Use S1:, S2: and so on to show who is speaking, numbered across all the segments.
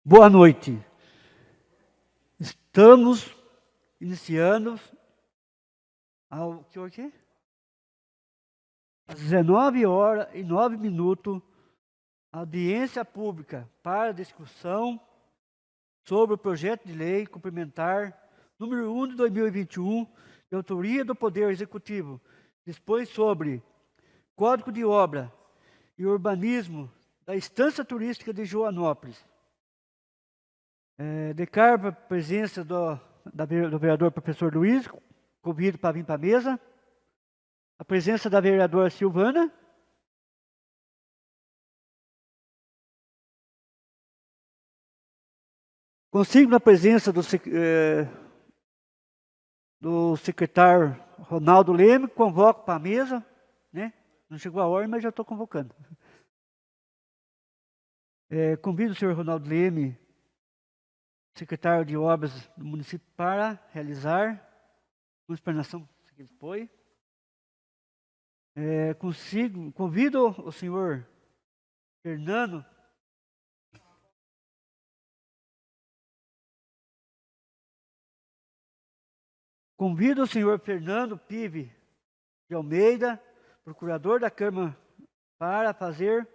S1: Boa noite. Estamos iniciando às 19h09, a audiência pública para discussão sobre o projeto de lei complementar número 1 de 2021, de autoria do Poder Executivo, dispõe sobre Código de Obra e Urbanismo da Estância Turística de Joanópolis. Declaro a presença do vereador professor Luiz, convido para vir para a mesa. A presença da vereadora Silvana. Consigo a presença do secretário Ronaldo Leme, convoco para a mesa, né? Não chegou a hora, mas já estou convocando. Convido o senhor Ronaldo Leme, secretário de Obras do município, para realizar uma explanação que ele foi. Convido o senhor Fernando Pive de Almeida, procurador da Câmara, para fazer...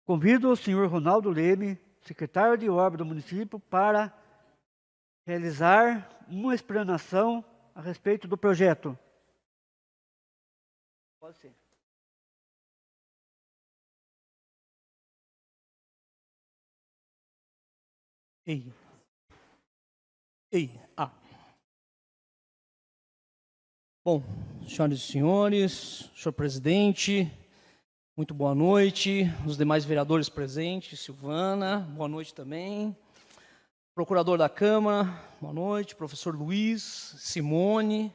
S1: Convido o senhor Ronaldo Leme, secretário de Obras do município, para realizar uma explanação a respeito do projeto. Pode ser.
S2: Bom, senhoras e senhores, senhor presidente, muito boa noite, os demais vereadores presentes, Silvana, boa noite também, procurador da Câmara, boa noite, professor Luiz, Simone,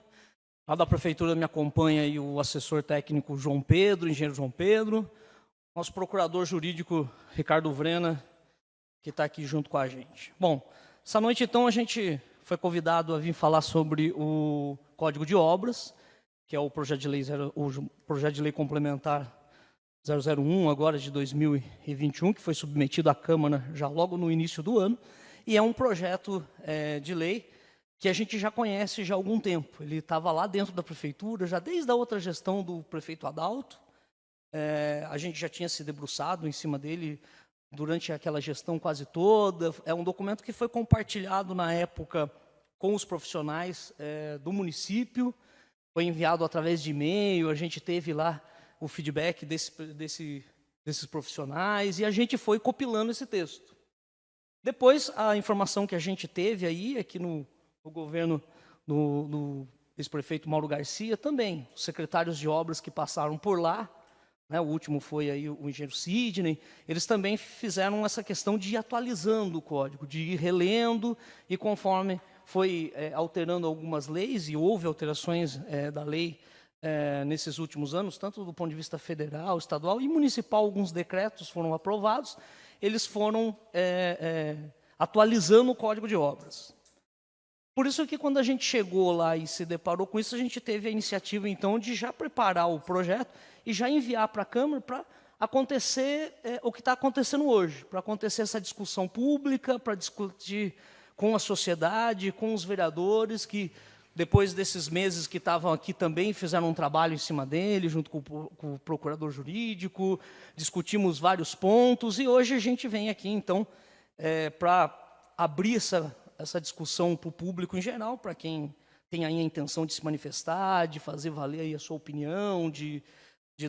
S2: lá da Prefeitura me acompanha aí o assessor técnico João Pedro, engenheiro João Pedro, nosso procurador jurídico Ricardo Vrena, que está aqui junto com a gente. Bom, essa noite então a gente foi convidado a vir falar sobre o Código de Obras, que é o projeto de lei complementar 001, agora de 2021, que foi submetido à Câmara já logo no início do ano, e é um projeto de lei que a gente já conhece já há algum tempo. Ele estava lá dentro da Prefeitura, já desde a outra gestão do prefeito Adalto, a gente já tinha se debruçado em cima dele durante aquela gestão quase toda. É um documento que foi compartilhado na época com os profissionais do município, foi enviado através de e-mail, a gente teve lá o feedback desses profissionais, e a gente foi compilando esse texto. Depois, a informação que a gente teve aí, aqui no governo do ex-prefeito Mauro Garcia, também, os secretários de obras que passaram por lá, né, o último foi aí o engenheiro Sidney, eles também fizeram essa questão de ir atualizando o código, de ir relendo, e conforme foi alterando algumas leis, e houve alterações da lei nesses últimos anos, tanto do ponto de vista federal, estadual e municipal, alguns decretos foram aprovados, eles foram atualizando o Código de Obras. Por isso que quando a gente chegou lá e se deparou com isso, a gente teve a iniciativa, então, de já preparar o projeto e já enviar para a Câmara para acontecer o que está acontecendo hoje, para acontecer essa discussão pública, para discutir com a sociedade, com os vereadores, que depois desses meses que estavam aqui também fizeram um trabalho em cima dele, junto com o procurador jurídico, discutimos vários pontos, e hoje a gente vem aqui, então, para abrir essa discussão para o público em geral, para quem tem aí a intenção de se manifestar, de fazer valer aí a sua opinião, de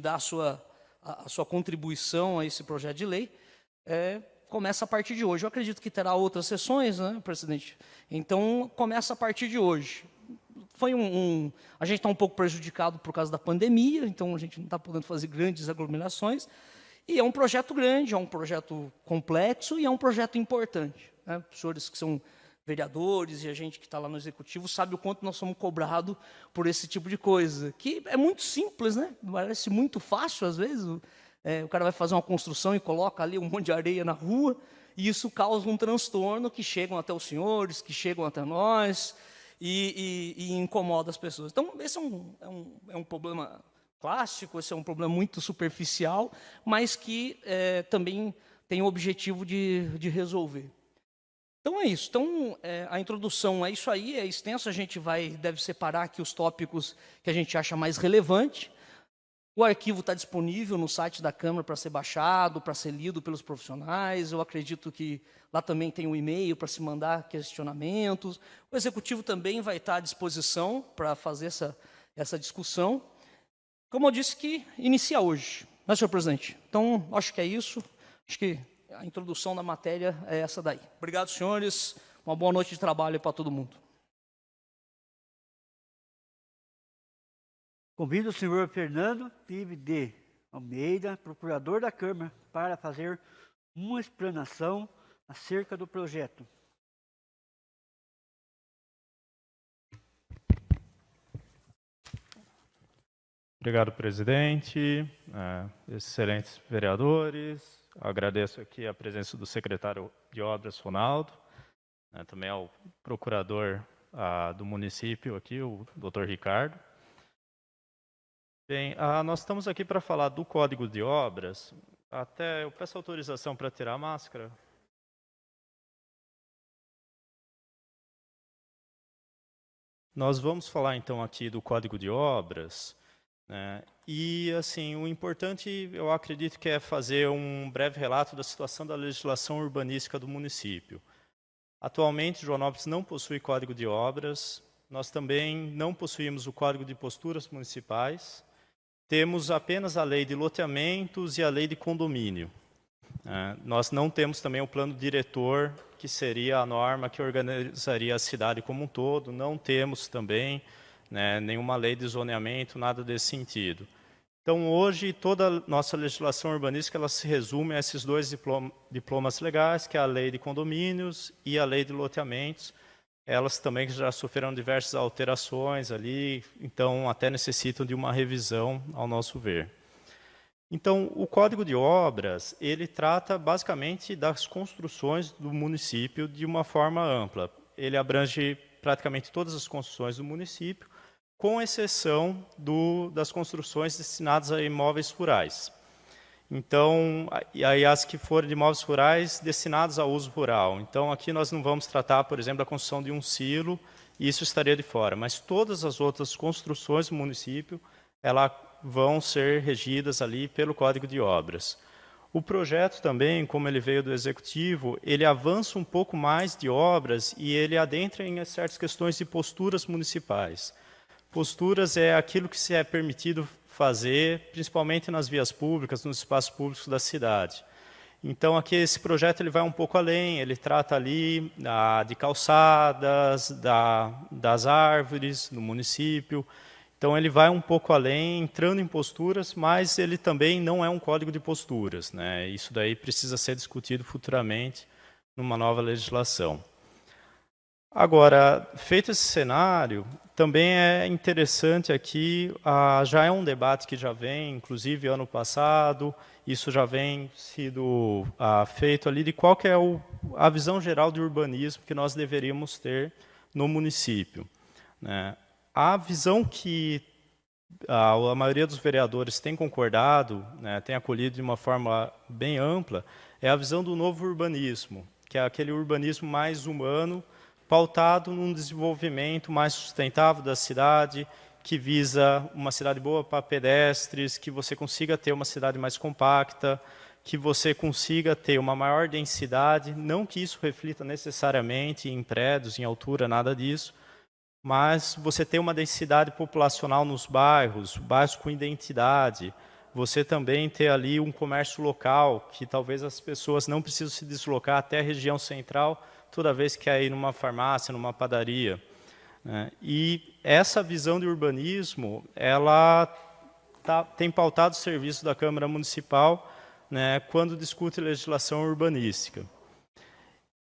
S2: dar a sua contribuição a esse projeto de lei, começa a partir de hoje. Eu acredito que terá outras sessões, né, presidente? Então, começa a partir de hoje. A gente está um pouco prejudicado por causa da pandemia, então a gente não está podendo fazer grandes aglomerações, e é um projeto grande, é um projeto complexo e é um projeto importante, né? Os senhores que são vereadores e a gente que está lá no executivo sabe o quanto nós somos cobrados por esse tipo de coisa, que é muito simples, né? Parece muito fácil às vezes. O cara vai fazer uma construção e coloca ali um monte de areia na rua, e isso causa um transtorno que chegam até os senhores, que chegam até nós, e incomoda as pessoas. Então, esse é um problema clássico, esse é um problema muito superficial, mas que também tem o objetivo de resolver. Então é isso. Então a introdução é isso aí, é extenso. A gente deve separar aqui os tópicos que a gente acha mais relevante. O arquivo está disponível no site da Câmara para ser baixado, para ser lido pelos profissionais. Eu acredito que lá também tem um e-mail para se mandar questionamentos. O Executivo também vai estar à disposição para fazer essa discussão. Como eu disse, que inicia hoje, né, senhor presidente? Então, acho que é isso. Acho que a introdução da matéria é essa daí. Obrigado, senhores. Uma boa noite de trabalho para todo mundo.
S1: Convido o senhor Fernando Pive de Almeida, procurador da Câmara, para fazer uma explanação acerca do projeto.
S3: Obrigado, presidente, excelentes vereadores. Agradeço aqui a presença do secretário de Obras, Ronaldo, também ao procurador do município aqui, o doutor Ricardo. Bem, nós estamos aqui para falar do Código de Obras. Até eu peço autorização para tirar a máscara. Nós vamos falar então aqui do Código de Obras, né? E assim, o importante, eu acredito que é fazer um breve relato da situação da legislação urbanística do município. Atualmente, Joanópolis não possui Código de Obras. Nós também não possuímos o Código de Posturas Municipais. Temos apenas a lei de loteamentos e a lei de condomínio. Nós não temos também o plano diretor, que seria a norma que organizaria a cidade como um todo. Não temos também nenhuma lei de zoneamento, nada desse sentido. Então, hoje, toda a nossa legislação urbanística ela se resume a esses dois diplomas legais, que é a lei de condomínios e a lei de loteamentos. Elas também já sofreram diversas alterações ali, então até necessitam de uma revisão, ao nosso ver. Então, o Código de Obras, ele trata basicamente das construções do município de uma forma ampla. Ele abrange praticamente todas as construções do município, com exceção das construções destinadas a imóveis rurais. Então, aí as que forem de imóveis rurais destinados a uso rural. Então, aqui nós não vamos tratar, por exemplo, da construção de um silo, e isso estaria de fora. Mas todas as outras construções do município, elas vão ser regidas ali pelo Código de Obras. O projeto também, como ele veio do Executivo, ele avança um pouco mais de obras e ele adentra em certas questões de posturas municipais. Posturas é aquilo que se é permitido fazer, principalmente nas vias públicas, nos espaços públicos da cidade. Então, aqui esse projeto ele vai um pouco além, ele trata ali de calçadas, das árvores no município. Então, ele vai um pouco além, entrando em posturas, mas ele também não é um código de posturas, né? Isso daí precisa ser discutido futuramente numa nova legislação. Agora, feito esse cenário, também é interessante aqui, já é um debate que já vem, inclusive ano passado, isso já vem sido feito ali, de qual que é a visão geral de urbanismo que nós deveríamos ter no município, né? A visão que a maioria dos vereadores tem concordado, né, tem acolhido de uma forma bem ampla, é a visão do novo urbanismo, que é aquele urbanismo mais humano, pautado num desenvolvimento mais sustentável da cidade, que visa uma cidade boa para pedestres, que você consiga ter uma cidade mais compacta, que você consiga ter uma maior densidade, não que isso reflita necessariamente em prédios, em altura, nada disso, mas você ter uma densidade populacional nos bairros com identidade, você também ter ali um comércio local, que talvez as pessoas não precisam se deslocar até a região central, toda vez que quer ir numa farmácia, numa padaria, né? E essa visão de urbanismo, ela tem pautado o serviço da Câmara Municipal, né, quando discute legislação urbanística.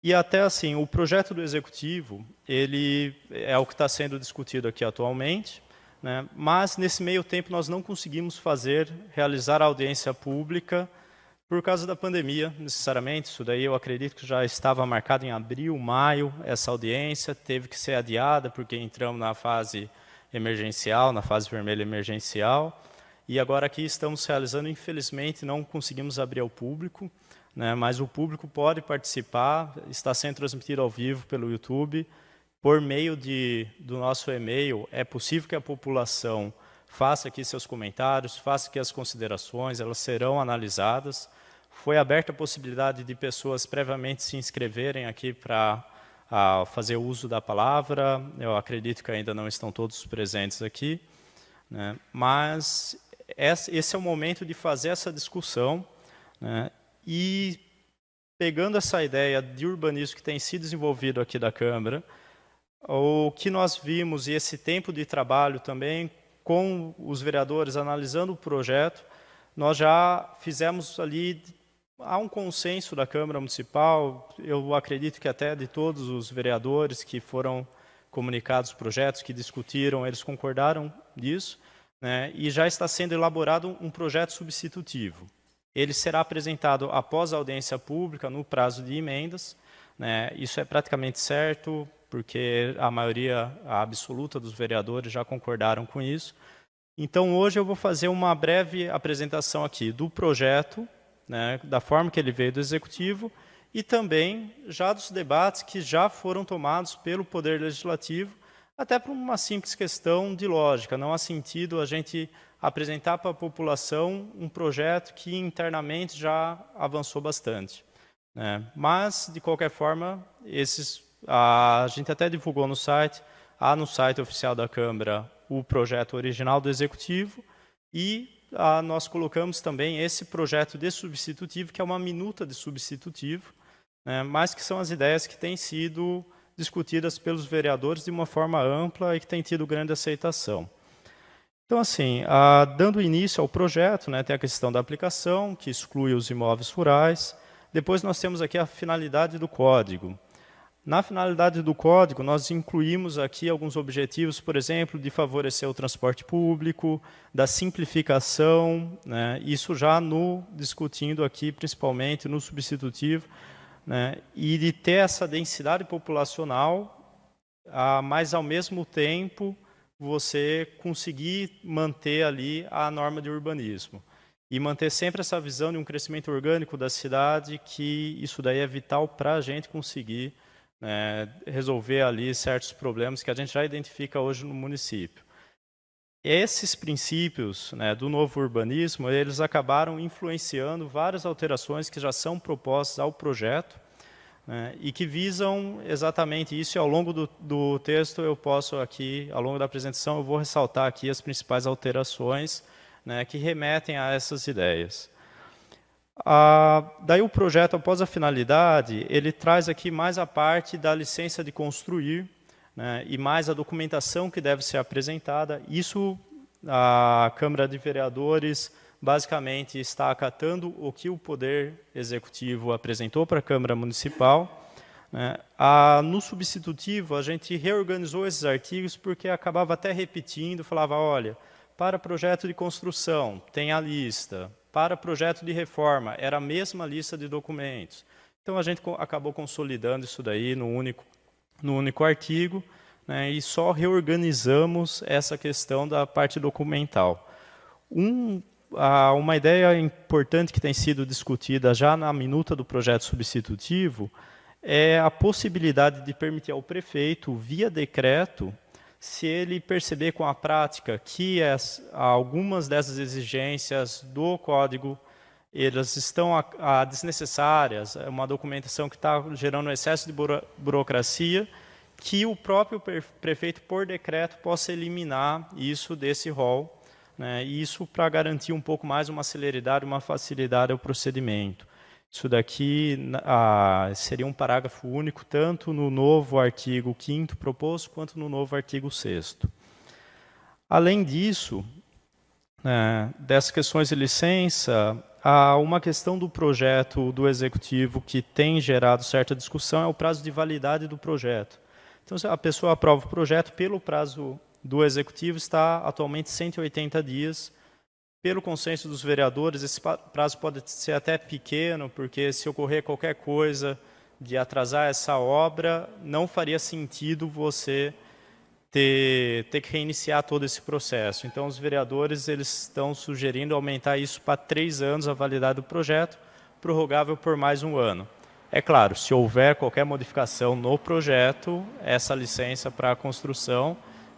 S3: E até assim, o projeto do Executivo, ele é o que está sendo discutido aqui atualmente, né? Mas nesse meio tempo nós não conseguimos realizar a audiência pública por causa da pandemia, necessariamente. Isso daí eu acredito que já estava marcado em abril, maio, essa audiência, teve que ser adiada porque entramos na fase emergencial, na fase vermelha emergencial, e agora aqui estamos realizando, infelizmente não conseguimos abrir ao público, né, mas o público pode participar, está sendo transmitido ao vivo pelo YouTube, por meio do nosso e-mail. É possível que a população faça aqui seus comentários, faça aqui as considerações, elas serão analisadas. Foi aberta a possibilidade de pessoas previamente se inscreverem aqui para fazer uso da palavra. Eu acredito que ainda não estão todos presentes aqui, né? Mas esse é o momento de fazer essa discussão, né? E pegando essa ideia de urbanismo que tem sido desenvolvido aqui da Câmara, o que nós vimos e esse tempo de trabalho também com os vereadores analisando o projeto, nós já fizemos ali, há um consenso da Câmara Municipal, eu acredito que até de todos os vereadores que foram comunicados os projetos, que discutiram, eles concordaram nisso, né? E já está sendo elaborado um projeto substitutivo. Ele será apresentado após a audiência pública, no prazo de emendas, né? Isso é praticamente certo, porque a maioria absoluta dos vereadores já concordaram com isso. Então, hoje eu vou fazer uma breve apresentação aqui do projeto, né, da forma que ele veio do Executivo, e também já dos debates que já foram tomados pelo Poder Legislativo, até por uma simples questão de lógica. Não há sentido a gente apresentar para a população um projeto que internamente já avançou bastante, né? Mas, de qualquer forma, a gente até divulgou no site, há no site oficial da Câmara o projeto original do Executivo, e nós colocamos também esse projeto de substitutivo, que é uma minuta de substitutivo, né, mas que são as ideias que têm sido discutidas pelos vereadores de uma forma ampla e que têm tido grande aceitação. Então, assim, dando início ao projeto, né, tem a questão da aplicação, que exclui os imóveis rurais. Depois nós temos aqui a finalidade do código. Na finalidade do código, nós incluímos aqui alguns objetivos, por exemplo, de favorecer o transporte público, da simplificação, né, isso já discutindo aqui, principalmente no substitutivo, né, e de ter essa densidade populacional, mas ao mesmo tempo você conseguir manter ali a norma de urbanismo. E manter sempre essa visão de um crescimento orgânico da cidade, que isso daí é vital para a gente conseguir resolver ali certos problemas que a gente já identifica hoje no município. Esses princípios, né, do novo urbanismo, eles acabaram influenciando várias alterações que já são propostas ao projeto, né, e que visam exatamente isso. E ao longo do texto eu posso aqui, ao longo da apresentação, eu vou ressaltar aqui as principais alterações, né, que remetem a essas ideias. Daí o projeto, após a finalidade, ele traz aqui mais a parte da licença de construir, né, e mais a documentação que deve ser apresentada. Isso a Câmara de Vereadores basicamente está acatando o que o Poder Executivo apresentou para a Câmara Municipal, né. No substitutivo, a gente reorganizou esses artigos porque acabava até repetindo, falava, olha, para projeto de construção, tem a lista. Para projeto de reforma, era a mesma lista de documentos. Então, a gente acabou consolidando isso daí no único artigo, né, e só reorganizamos essa questão da parte documental. Uma ideia importante que tem sido discutida já na minuta do projeto substitutivo é a possibilidade de permitir ao prefeito, via decreto, se ele perceber com a prática que algumas dessas exigências do código elas estão desnecessárias, é uma documentação que está gerando um excesso de burocracia, que o próprio prefeito, por decreto, possa eliminar isso desse rol, né, e isso para garantir um pouco mais uma celeridade, uma facilidade ao procedimento. Isso daqui seria um parágrafo único, tanto no novo artigo 5º proposto, quanto no novo artigo 6º. Além disso, dessas questões de licença, uma questão do projeto do Executivo que tem gerado certa discussão é o prazo de validade do projeto. Então, se a pessoa aprova o projeto, pelo prazo do Executivo está atualmente 180 dias. Pelo consenso dos vereadores, esse prazo pode ser até pequeno, porque se ocorrer qualquer coisa de atrasar essa obra, não faria sentido você ter que reiniciar todo esse processo. Então, os vereadores eles estão sugerindo aumentar isso para 3 anos a validade do projeto, prorrogável por mais 1 ano. É claro, se houver qualquer modificação no projeto, essa licença para a construção,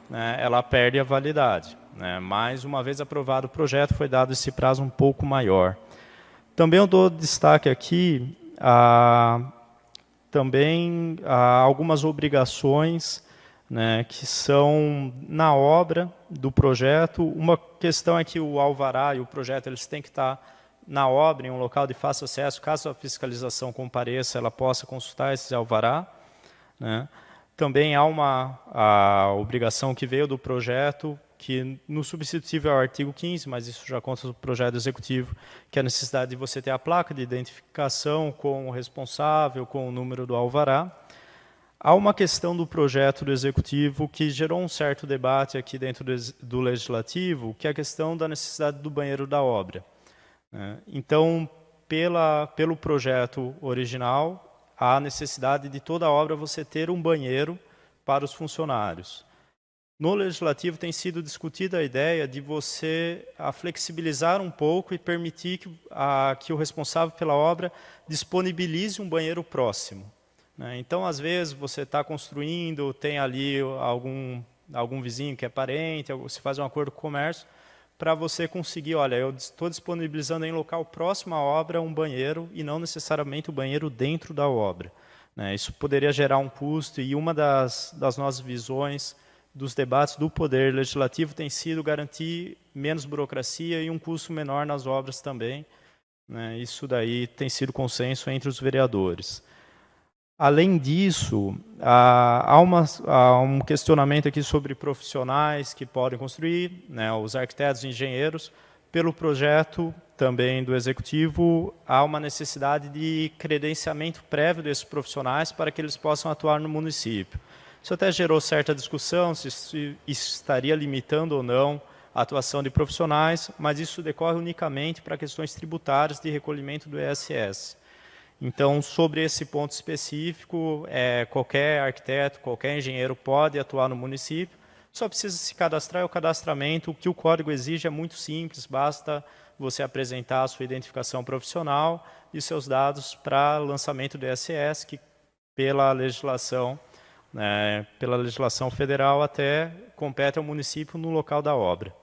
S3: né, ela perde a validade. Né? Mas, uma vez aprovado o projeto, foi dado esse prazo um pouco maior. Também eu dou destaque aqui também algumas obrigações, né, que são na obra do projeto. Uma questão é que o alvará e o projeto eles têm que estar na obra, em um local de fácil acesso. Caso a fiscalização compareça, ela possa consultar esse alvará. Né? Também há a obrigação que veio do projeto, que no substitutivo é o artigo 15, mas isso já consta do projeto executivo, que é a necessidade de você ter a placa de identificação com o responsável, com o número do alvará. Há uma questão do projeto do executivo que gerou um certo debate aqui dentro do legislativo, que é a questão da necessidade do banheiro da obra. Então, pelo projeto original, há a necessidade de toda a obra você ter um banheiro para os funcionários. No legislativo tem sido discutida a ideia de você flexibilizar um pouco e permitir que o responsável pela obra disponibilize um banheiro próximo. Então, às vezes, você está construindo, tem ali algum vizinho que é parente, você faz um acordo com o comércio, para você conseguir, olha, eu estou disponibilizando em local próximo à obra um banheiro e não necessariamente o banheiro dentro da obra. Isso poderia gerar um custo e uma das nossas visões dos debates do Poder Legislativo tem sido garantir menos burocracia e um custo menor nas obras também. Isso daí tem sido consenso entre os vereadores. Além disso, há um questionamento aqui sobre profissionais que podem construir, os arquitetos e engenheiros. Pelo projeto também do Executivo, há uma necessidade de credenciamento prévio desses profissionais para que eles possam atuar no município. Isso até gerou certa discussão, se isso estaria limitando ou não a atuação de profissionais, mas isso decorre unicamente para questões tributárias de recolhimento do ISS. Então, sobre esse ponto específico, qualquer arquiteto, qualquer engenheiro pode atuar no município, só precisa se cadastrar. O cadastramento, o que o código exige é muito simples, basta você apresentar a sua identificação profissional e seus dados para lançamento do ISS, que pela legislação federal até compete ao município no local da obra.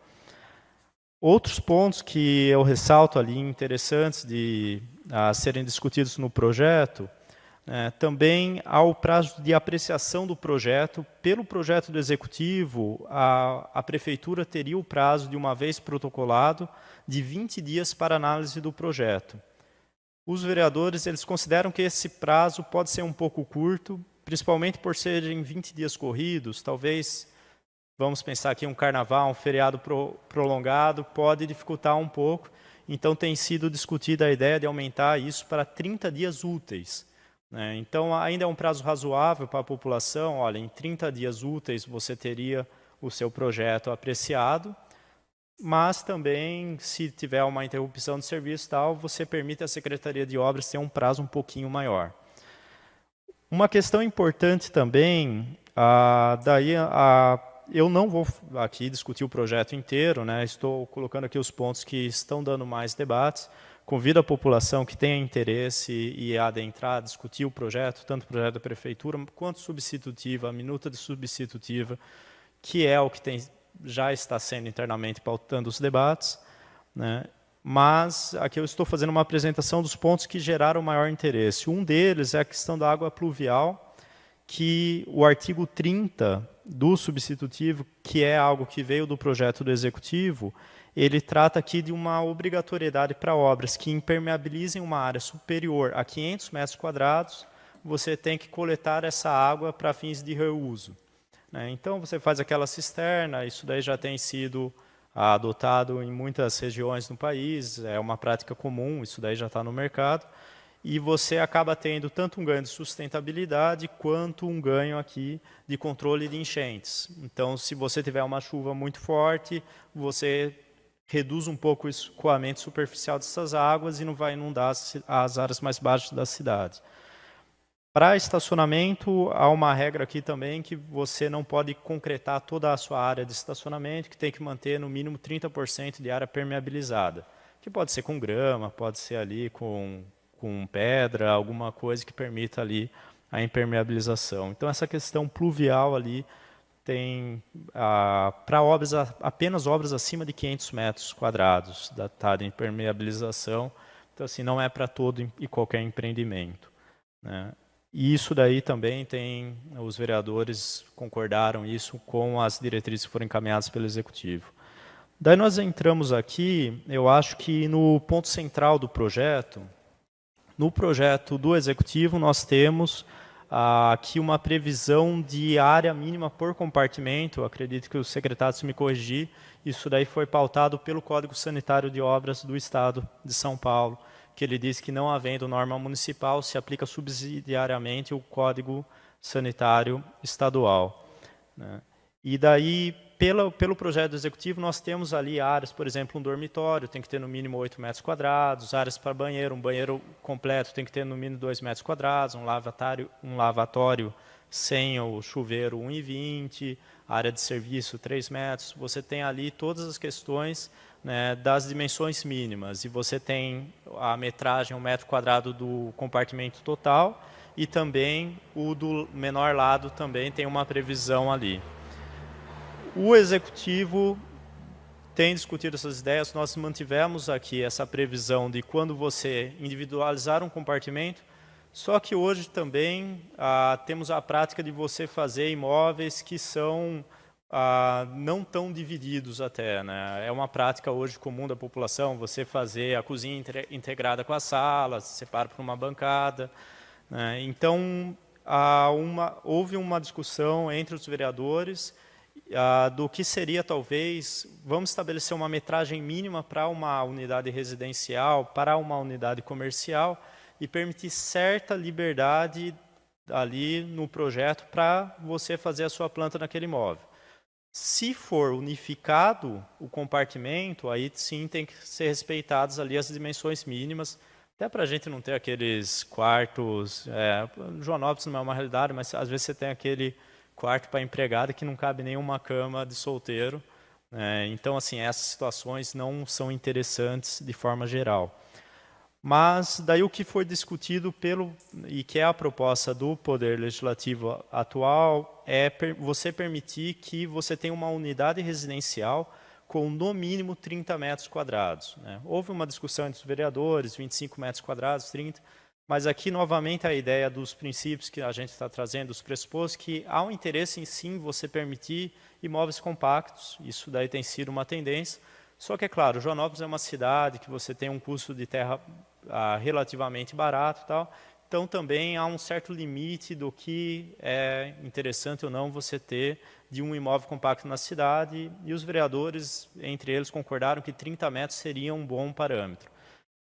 S3: Outros pontos que eu ressalto ali interessantes a serem discutidos no projeto, também há o prazo de apreciação do projeto. Pelo projeto do Executivo, a Prefeitura teria o prazo de uma vez protocolado de 20 dias para análise do projeto. Os vereadores eles consideram que esse prazo pode ser um pouco curto, principalmente por serem 20 dias corridos. Talvez, vamos pensar aqui, um carnaval, um feriado prolongado, pode dificultar um pouco. Então, tem sido discutida a ideia de aumentar isso para 30 dias úteis. Então, ainda é um prazo razoável para a população. Olha, em 30 dias úteis você teria o seu projeto apreciado, mas também, se tiver uma interrupção de serviço, você permite à Secretaria de Obras ter um prazo um pouquinho maior. Uma questão importante também, eu não vou aqui discutir o projeto inteiro, estou colocando aqui os pontos que estão dando mais debates. Convido a população que tenha interesse e adentrar, discutir o projeto, tanto o projeto da Prefeitura quanto substitutiva, a minuta de substitutiva, que é o que já está sendo internamente pautando os debates. Mas aqui eu estou fazendo uma apresentação dos pontos que geraram maior interesse. Um deles é a questão da água pluvial, que o artigo 30 do substitutivo, que é algo que veio do projeto do Executivo, ele trata aqui de uma obrigatoriedade para obras que impermeabilizem uma área superior a 500 metros quadrados, você tem que coletar essa água para fins de reuso. Então, você faz aquela cisterna, isso daí já tem sido adotado em muitas regiões no país, é uma prática comum, isso daí já está no mercado, e você acaba tendo tanto um ganho de sustentabilidade quanto um ganho aqui de controle de enchentes. Então, se você tiver uma chuva muito forte, você reduz um pouco o escoamento superficial dessas águas e não vai inundar as áreas mais baixas da cidade. Para estacionamento, há uma regra aqui também que você não pode concretar toda a sua área de estacionamento, que tem que manter no mínimo 30% de área permeabilizada, que pode ser com grama, pode ser ali com pedra, alguma coisa que permita ali a impermeabilização. Então, essa questão pluvial ali tem, para obras, apenas obras acima de 500 metros quadrados datada em impermeabilização. Então, assim, não é para todo e qualquer empreendimento, né? E isso daí também tem, os vereadores concordaram isso com as diretrizes que foram encaminhadas pelo Executivo. Daí nós entramos aqui, eu acho que no ponto central do projeto, no projeto do Executivo nós temos aqui uma previsão de área mínima por compartimento, eu acredito que o secretário, se me corrigir, isso daí foi pautado pelo Código Sanitário de Obras do Estado de São Paulo, que ele diz que não havendo norma municipal, se aplica subsidiariamente o Código Sanitário Estadual, né? E daí, pelo projeto executivo, nós temos ali áreas, por exemplo, um dormitório, tem que ter no mínimo 8 metros quadrados, áreas para banheiro, um banheiro completo tem que ter no mínimo 2 metros quadrados, um lavatório sem o chuveiro 1,20, área de serviço 3 metros, você tem ali todas as questões, né, das dimensões mínimas, e você tem a metragem, o metro quadrado do compartimento total, e também o do menor lado também tem uma previsão ali. O Executivo tem discutido essas ideias, nós mantivemos aqui essa previsão de quando você individualizar um compartimento, só que hoje também temos a prática de você fazer imóveis que são não tão divididos até, né? É uma prática hoje comum da população, você fazer a cozinha integrada com a sala, separa por uma bancada, né? Então, houve uma discussão entre os vereadores do que seria, talvez, vamos estabelecer uma metragem mínima para uma unidade residencial, para uma unidade comercial, e permitir certa liberdade ali no projeto para você fazer a sua planta naquele imóvel. Se for unificado o compartimento, aí sim tem que ser respeitadas ali as dimensões mínimas, até para a gente não ter aqueles quartos, Joanópolis não é uma realidade, mas às vezes você tem aquele quarto para empregada que não cabe nenhuma cama de solteiro, né? Então, assim, essas situações não são interessantes de forma geral. Mas daí o que foi discutido e que é a proposta do Poder Legislativo atual é você permitir que você tenha uma unidade residencial com no mínimo 30 metros quadrados, né? Houve uma discussão entre os vereadores, 25 metros quadrados, 30, mas aqui novamente a ideia dos princípios que a gente está trazendo, os pressupostos, que há um interesse em sim você permitir imóveis compactos, isso daí tem sido uma tendência, só que é claro, Joanópolis é uma cidade que você tem um custo de terra relativamente barato e tal, então também há um certo limite do que é interessante ou não você ter de um imóvel compacto na cidade, e os vereadores, entre eles, concordaram que 30 metros seria um bom parâmetro.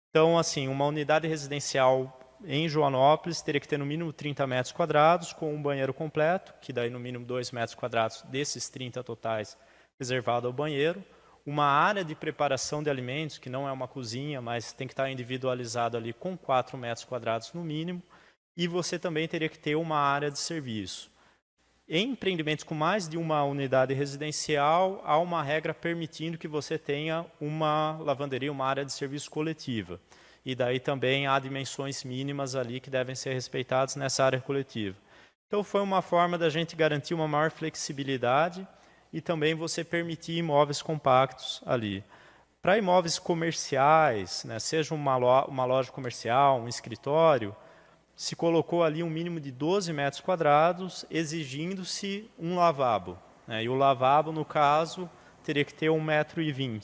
S3: Então, assim, uma unidade residencial em Joanópolis teria que ter no mínimo 30 metros quadrados, com um banheiro completo, que daí no mínimo 2 metros quadrados desses 30 totais reservado ao banheiro, uma área de preparação de alimentos, que não é uma cozinha, mas tem que estar individualizado ali com 4 metros quadrados no mínimo, e você também teria que ter uma área de serviço. Em empreendimentos com mais de uma unidade residencial, há uma regra permitindo que você tenha uma lavanderia, uma área de serviço coletiva. E daí também há dimensões mínimas ali que devem ser respeitadas nessa área coletiva. Então foi uma forma da gente garantir uma maior flexibilidade e também você permitir imóveis compactos ali. Para imóveis comerciais, né, seja uma loja comercial, um escritório, se colocou ali um mínimo de 12 metros quadrados, exigindo-se um lavabo, né, e o lavabo, no caso, teria que ter 1,20 m.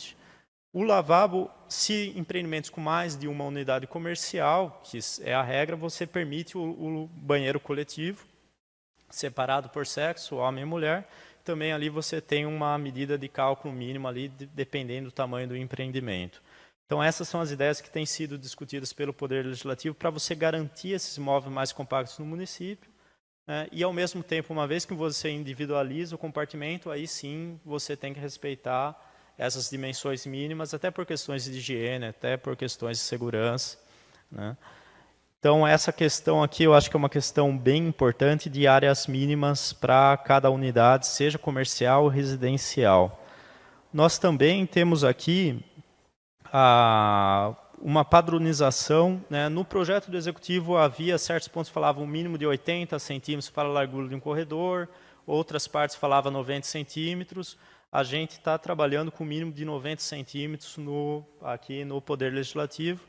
S3: O lavabo, se empreendimentos com mais de uma unidade comercial, que é a regra, você permite o banheiro coletivo, separado por sexo, homem e mulher, também ali você tem uma medida de cálculo mínimo ali, dependendo do tamanho do empreendimento. Então, essas são as ideias que têm sido discutidas pelo Poder Legislativo para você garantir esses imóveis mais compactos no município, né? E, ao mesmo tempo, uma vez que você individualiza o compartimento, aí sim você tem que respeitar essas dimensões mínimas, até por questões de higiene, até por questões de segurança, né? Então, essa questão aqui eu acho que é uma questão bem importante de áreas mínimas para cada unidade, seja comercial ou residencial. Nós também temos aqui uma padronização, né? No projeto do Executivo havia certos pontos que falavam um mínimo de 80 centímetros para a largura de um corredor, outras partes falavam 90 centímetros. A gente está trabalhando com um mínimo de 90 centímetros aqui no Poder Legislativo,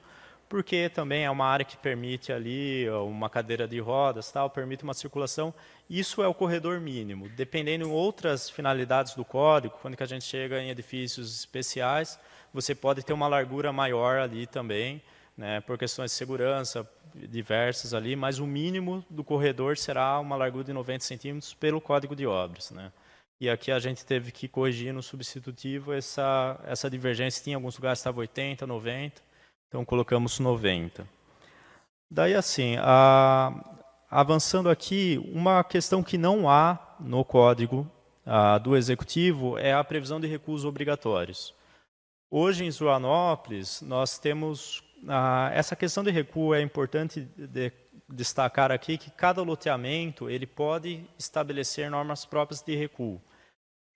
S3: porque também é uma área que permite ali uma cadeira de rodas, permite uma circulação. Isso é o corredor mínimo. Dependendo de outras finalidades do código, quando que a gente chega em edifícios especiais, você pode ter uma largura maior ali também, né, por questões de segurança diversas ali, mas o mínimo do corredor será uma largura de 90 centímetros pelo Código de Obras, né? E aqui a gente teve que corrigir no substitutivo essa divergência. Tinha alguns lugares que estava 80, 90, então colocamos 90. Daí assim, avançando aqui, uma questão que não há no Código do Executivo é a previsão de recuos obrigatórios. Hoje, em Joanópolis, nós temos essa questão de recuo. É importante destacar aqui que cada loteamento ele pode estabelecer normas próprias de recuo.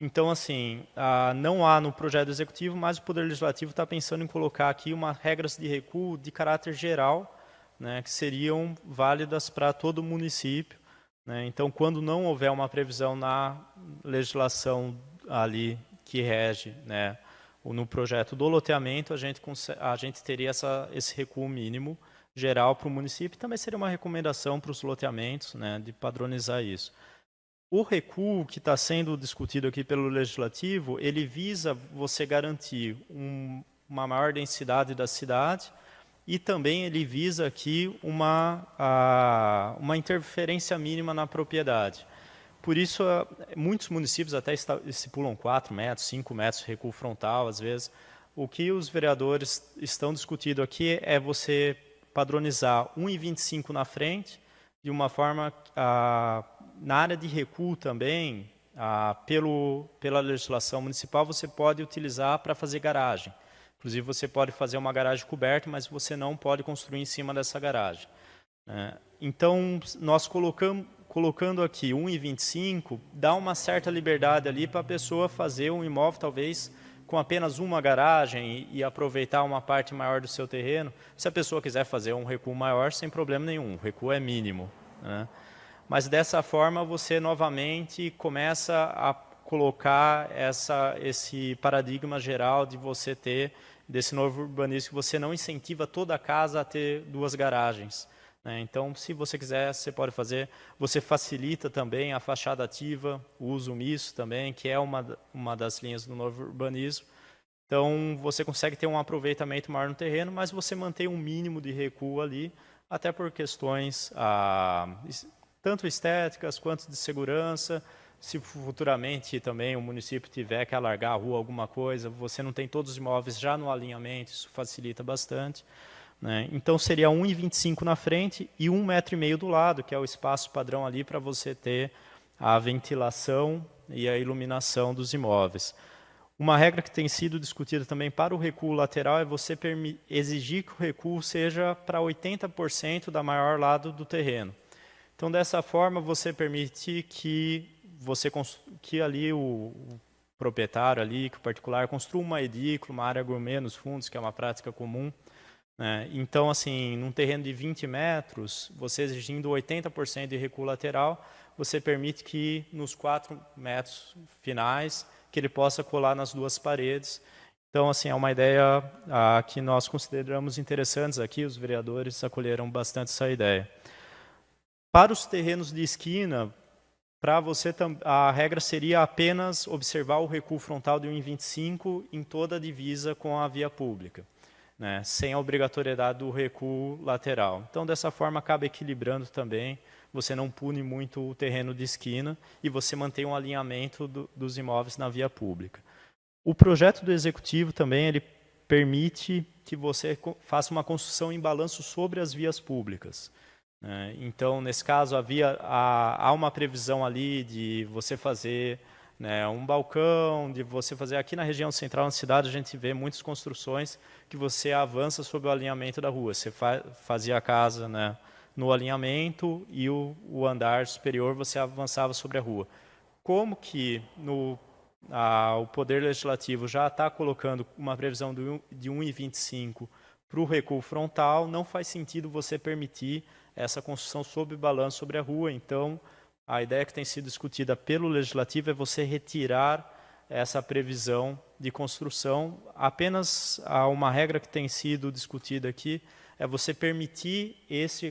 S3: Então, assim, não há no projeto executivo, mas o Poder Legislativo está pensando em colocar aqui regras de recuo de caráter geral, né, que seriam válidas para todo o município, né? Então, quando não houver uma previsão na legislação ali que rege, né, no projeto do loteamento, a gente teria esse recuo mínimo geral para o município. Também seria uma recomendação para os loteamentos, né, de padronizar isso. O recuo que está sendo discutido aqui pelo Legislativo, ele visa você garantir uma maior densidade da cidade e também ele visa aqui uma interferência mínima na propriedade. Por isso, muitos municípios até estipulam 4 metros, 5 metros de recuo frontal, às vezes. O que os vereadores estão discutindo aqui é você padronizar 1,25 na frente, de uma forma, na área de recuo também, pela legislação municipal, você pode utilizar para fazer garagem. Inclusive, você pode fazer uma garagem coberta, mas você não pode construir em cima dessa garagem. Então, nós colocando aqui 1,25, dá uma certa liberdade ali para a pessoa fazer um imóvel, talvez, com apenas uma garagem e aproveitar uma parte maior do seu terreno. Se a pessoa quiser fazer um recuo maior, sem problema nenhum, o recuo é mínimo, né? Mas dessa forma você novamente começa a colocar esse paradigma geral de você ter, desse novo urbanismo, que você não incentiva toda a casa a ter 2 garagens, né? Então, se você quiser, você pode fazer. Você facilita também a fachada ativa, o uso misto também, que é uma das linhas do novo urbanismo. Então, você consegue ter um aproveitamento maior no terreno, mas você mantém um mínimo de recuo ali, até por questões tanto estéticas quanto de segurança. Se futuramente também o município tiver que alargar a rua, alguma coisa, você não tem todos os imóveis já no alinhamento, isso facilita bastante, né? Então, seria 1,25 na frente e 1,5 metro do lado, que é o espaço padrão ali para você ter a ventilação e a iluminação dos imóveis. Uma regra que tem sido discutida também para o recuo lateral é você exigir que o recuo seja para 80% da maior lado do terreno. Então, dessa forma, você permite que ali o proprietário, ali, que o particular, construa uma edícula, uma área gourmet nos fundos, que é uma prática comum, né? Então, assim, num terreno de 20 metros, você exigindo 80% de recuo lateral, você permite que nos 4 metros finais, que ele possa colar nas 2 paredes. Então, assim, é uma ideia que nós consideramos interessantes aqui, os vereadores acolheram bastante essa ideia. Para os terrenos de esquina, a regra seria apenas observar o recuo frontal de 1,25 em toda a divisa com a via pública, né, sem a obrigatoriedade do recuo lateral. Então, dessa forma, acaba equilibrando também você não pune muito o terreno de esquina e você mantém um alinhamento dos imóveis na via pública. O projeto do executivo também ele permite que você faça uma construção em balanço sobre as vias públicas. Então, nesse caso, há uma previsão ali de você fazer, né, um balcão, de você fazer aqui na região central da cidade, a gente vê muitas construções que você avança sobre o alinhamento da rua. Você fazia a casa, né, no alinhamento e o andar superior você avançava sobre a rua. Como que o Poder Legislativo já está colocando uma previsão de 1,25 para o recuo frontal, não faz sentido você permitir essa construção sob balanço sobre a rua. Então, a ideia que tem sido discutida pelo Legislativo é você retirar essa previsão de construção. Apenas uma regra que tem sido discutida aqui é você permitir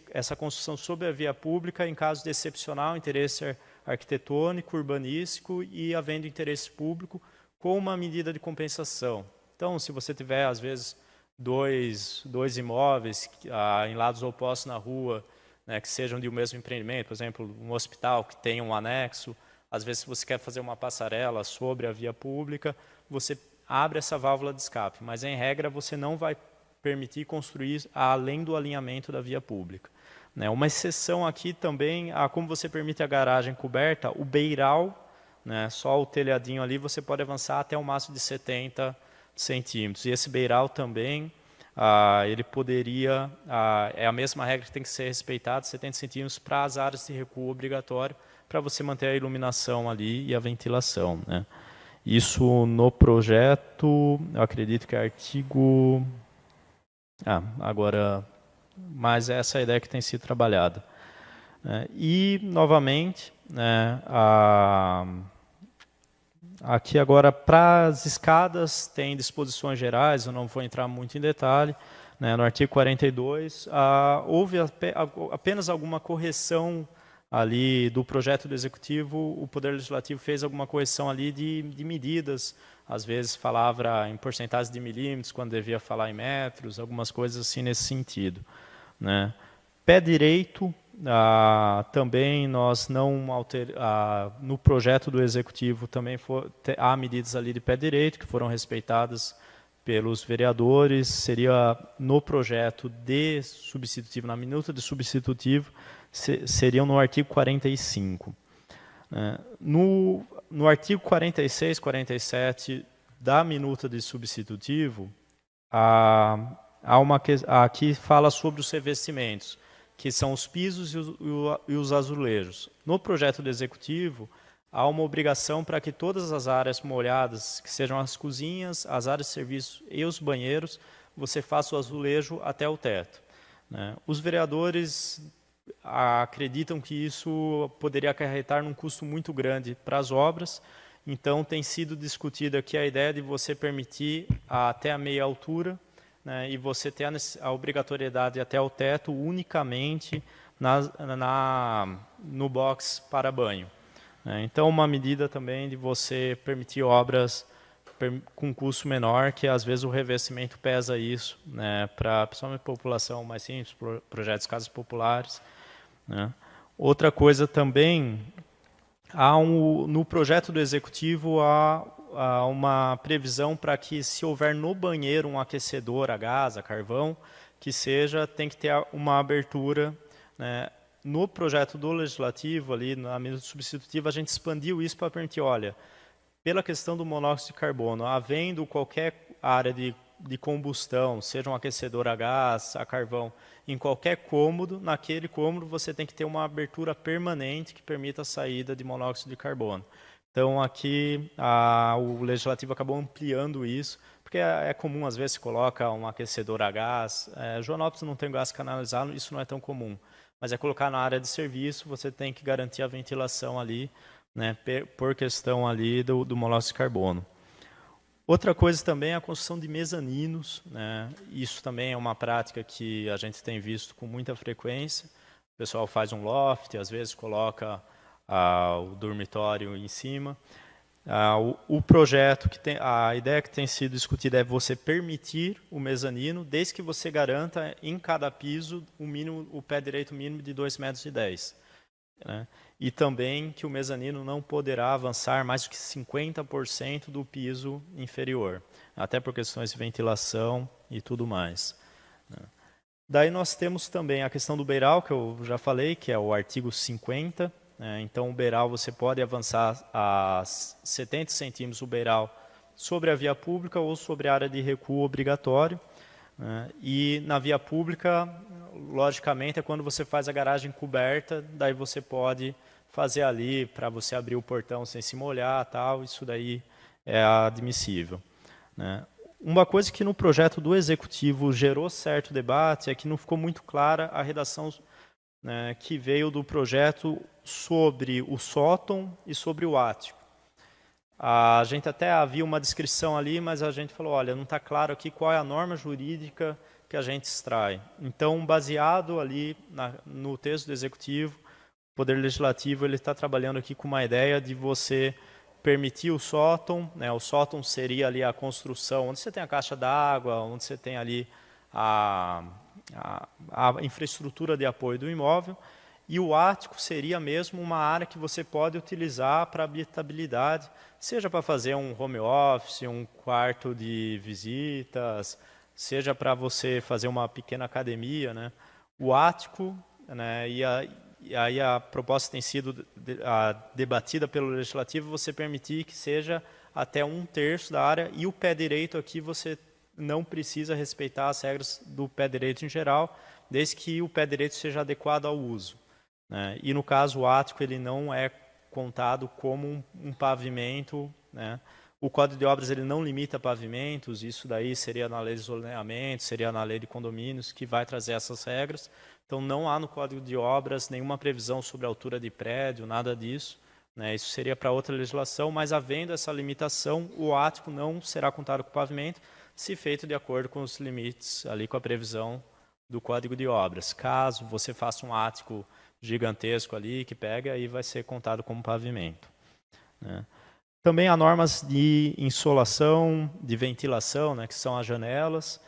S3: essa construção sobre a via pública em caso de excepcional interesse arquitetônico, urbanístico e havendo interesse público, com uma medida de compensação. Então, se você tiver, às vezes, dois imóveis em lados opostos na rua, né, que sejam de um mesmo empreendimento, por exemplo, um hospital que tem um anexo, às vezes, se você quer fazer uma passarela sobre a via pública, você abre essa válvula de escape, mas, em regra, você não vai permitir construir além do alinhamento da via pública. Uma exceção aqui também, como você permite a garagem coberta, o beiral, né, só o telhadinho ali, você pode avançar até um máximo de 70 centímetros. E esse beiral também, ele poderia, é a mesma regra que tem que ser respeitada, 70 centímetros para as áreas de recuo obrigatório, para você manter a iluminação ali e a ventilação, né. Isso no projeto, eu acredito que é artigo... mas essa é a ideia que tem sido trabalhada. E, novamente, né, aqui agora, para as escadas, tem disposições gerais, eu não vou entrar muito em detalhe. Né, no artigo 42, houve apenas alguma correção ali do projeto do Executivo, o Poder Legislativo fez alguma correção ali de medidas, às vezes falava em porcentagem de milímetros, quando devia falar em metros, algumas coisas assim nesse sentido. Né. Pé direito, também nós não no projeto do Executivo também há medidas ali de pé direito que foram respeitadas pelos vereadores, seria no projeto de substitutivo, na minuta de substitutivo, seriam no artigo 45. No artigo 46, 47 da minuta de substitutivo, aqui fala sobre os revestimentos, que são os pisos e os azulejos. No projeto do Executivo, há uma obrigação para que todas as áreas molhadas, que sejam as cozinhas, as áreas de serviço e os banheiros, você faça o azulejo até o teto. Né? Os vereadores acreditam que isso poderia acarretar num custo muito grande para as obras, então tem sido discutida aqui a ideia de você permitir até a meia altura, né, e você ter a obrigatoriedade até o teto unicamente no box para banho. Então, uma medida também de você permitir obras com custo menor, que às vezes o revestimento pesa isso, né, para principalmente população mais simples, projetos de casas populares. Né. Outra coisa também, no projeto do Executivo há uma previsão para que, se houver no banheiro um aquecedor a gás, a carvão, tem que ter uma abertura, né. No projeto do Legislativo, ali na medida substitutiva, a gente expandiu isso para permitir, olha, pela questão do monóxido de carbono, havendo qualquer área de combustão, seja um aquecedor a gás, a carvão, em qualquer cômodo, naquele cômodo você tem que ter uma abertura permanente que permita a saída de monóxido de carbono. Então, aqui, o Legislativo acabou ampliando isso, porque é comum, às vezes, se coloca um aquecedor a gás. Joanópolis não tem gás canalizado, isso não é tão comum. Mas é colocar na área de serviço, você tem que garantir a ventilação ali, né, por questão ali do monóxido de carbono. Outra coisa também é a construção de mezaninos, né? Isso também é uma prática que a gente tem visto com muita frequência. O pessoal faz um loft, às vezes coloca o dormitório em cima. O projeto, a ideia que tem sido discutida é você permitir o mezanino, desde que você garanta em cada piso o pé direito mínimo de 2,10 metros. né? E também que o mezanino não poderá avançar mais do que 50% do piso inferior, até por questões de ventilação e tudo mais, né? Daí nós temos também a questão do beiral, que eu já falei, que é o artigo 50, né? Então o beiral você pode avançar a 70 centímetros o beiral sobre a via pública ou sobre a área de recuo obrigatório, né? E na via pública, logicamente, é quando você faz a garagem coberta, daí você pode fazer ali para você abrir o portão sem se molhar, tal, isso daí é admissível, né? Uma coisa que no projeto do Executivo gerou certo debate é que não ficou muito clara a redação, né, que veio do projeto sobre o sótão e sobre o áttico. A gente até havia uma descrição ali, mas a gente falou, olha, não está claro aqui qual é a norma jurídica que a gente extrai. Então, baseado ali no texto do Executivo, o Poder Legislativo ele está trabalhando aqui com uma ideia de você permitir o sótão, né? O sótão seria ali a construção, onde você tem a caixa d'água, onde você tem ali a infraestrutura de apoio do imóvel, e o ático seria mesmo uma área que você pode utilizar para habitabilidade, seja para fazer um home office, um quarto de visitas, seja para você fazer uma pequena academia, né? O ático, né, e aí a proposta tem sido debatida pelo Legislativo, você permitir que seja até 1/3 da área, e o pé direito aqui você não precisa respeitar as regras do pé direito em geral, desde que o pé direito seja adequado ao uso, né? E no caso o ático ele não é contado como um pavimento, né? O Código de Obras ele não limita pavimentos, isso daí seria na lei de zoneamento, seria na lei de condomínios, que vai trazer essas regras. Então, não há no Código de Obras nenhuma previsão sobre a altura de prédio, nada disso, né? Isso seria para outra legislação, mas havendo essa limitação, o ático não será contado com pavimento, se feito de acordo com os limites, ali com a previsão do Código de Obras. Caso você faça um ático gigantesco ali, que pega, aí vai ser contado como pavimento, né? Também há normas de insolação, de ventilação, né, que são as janelas.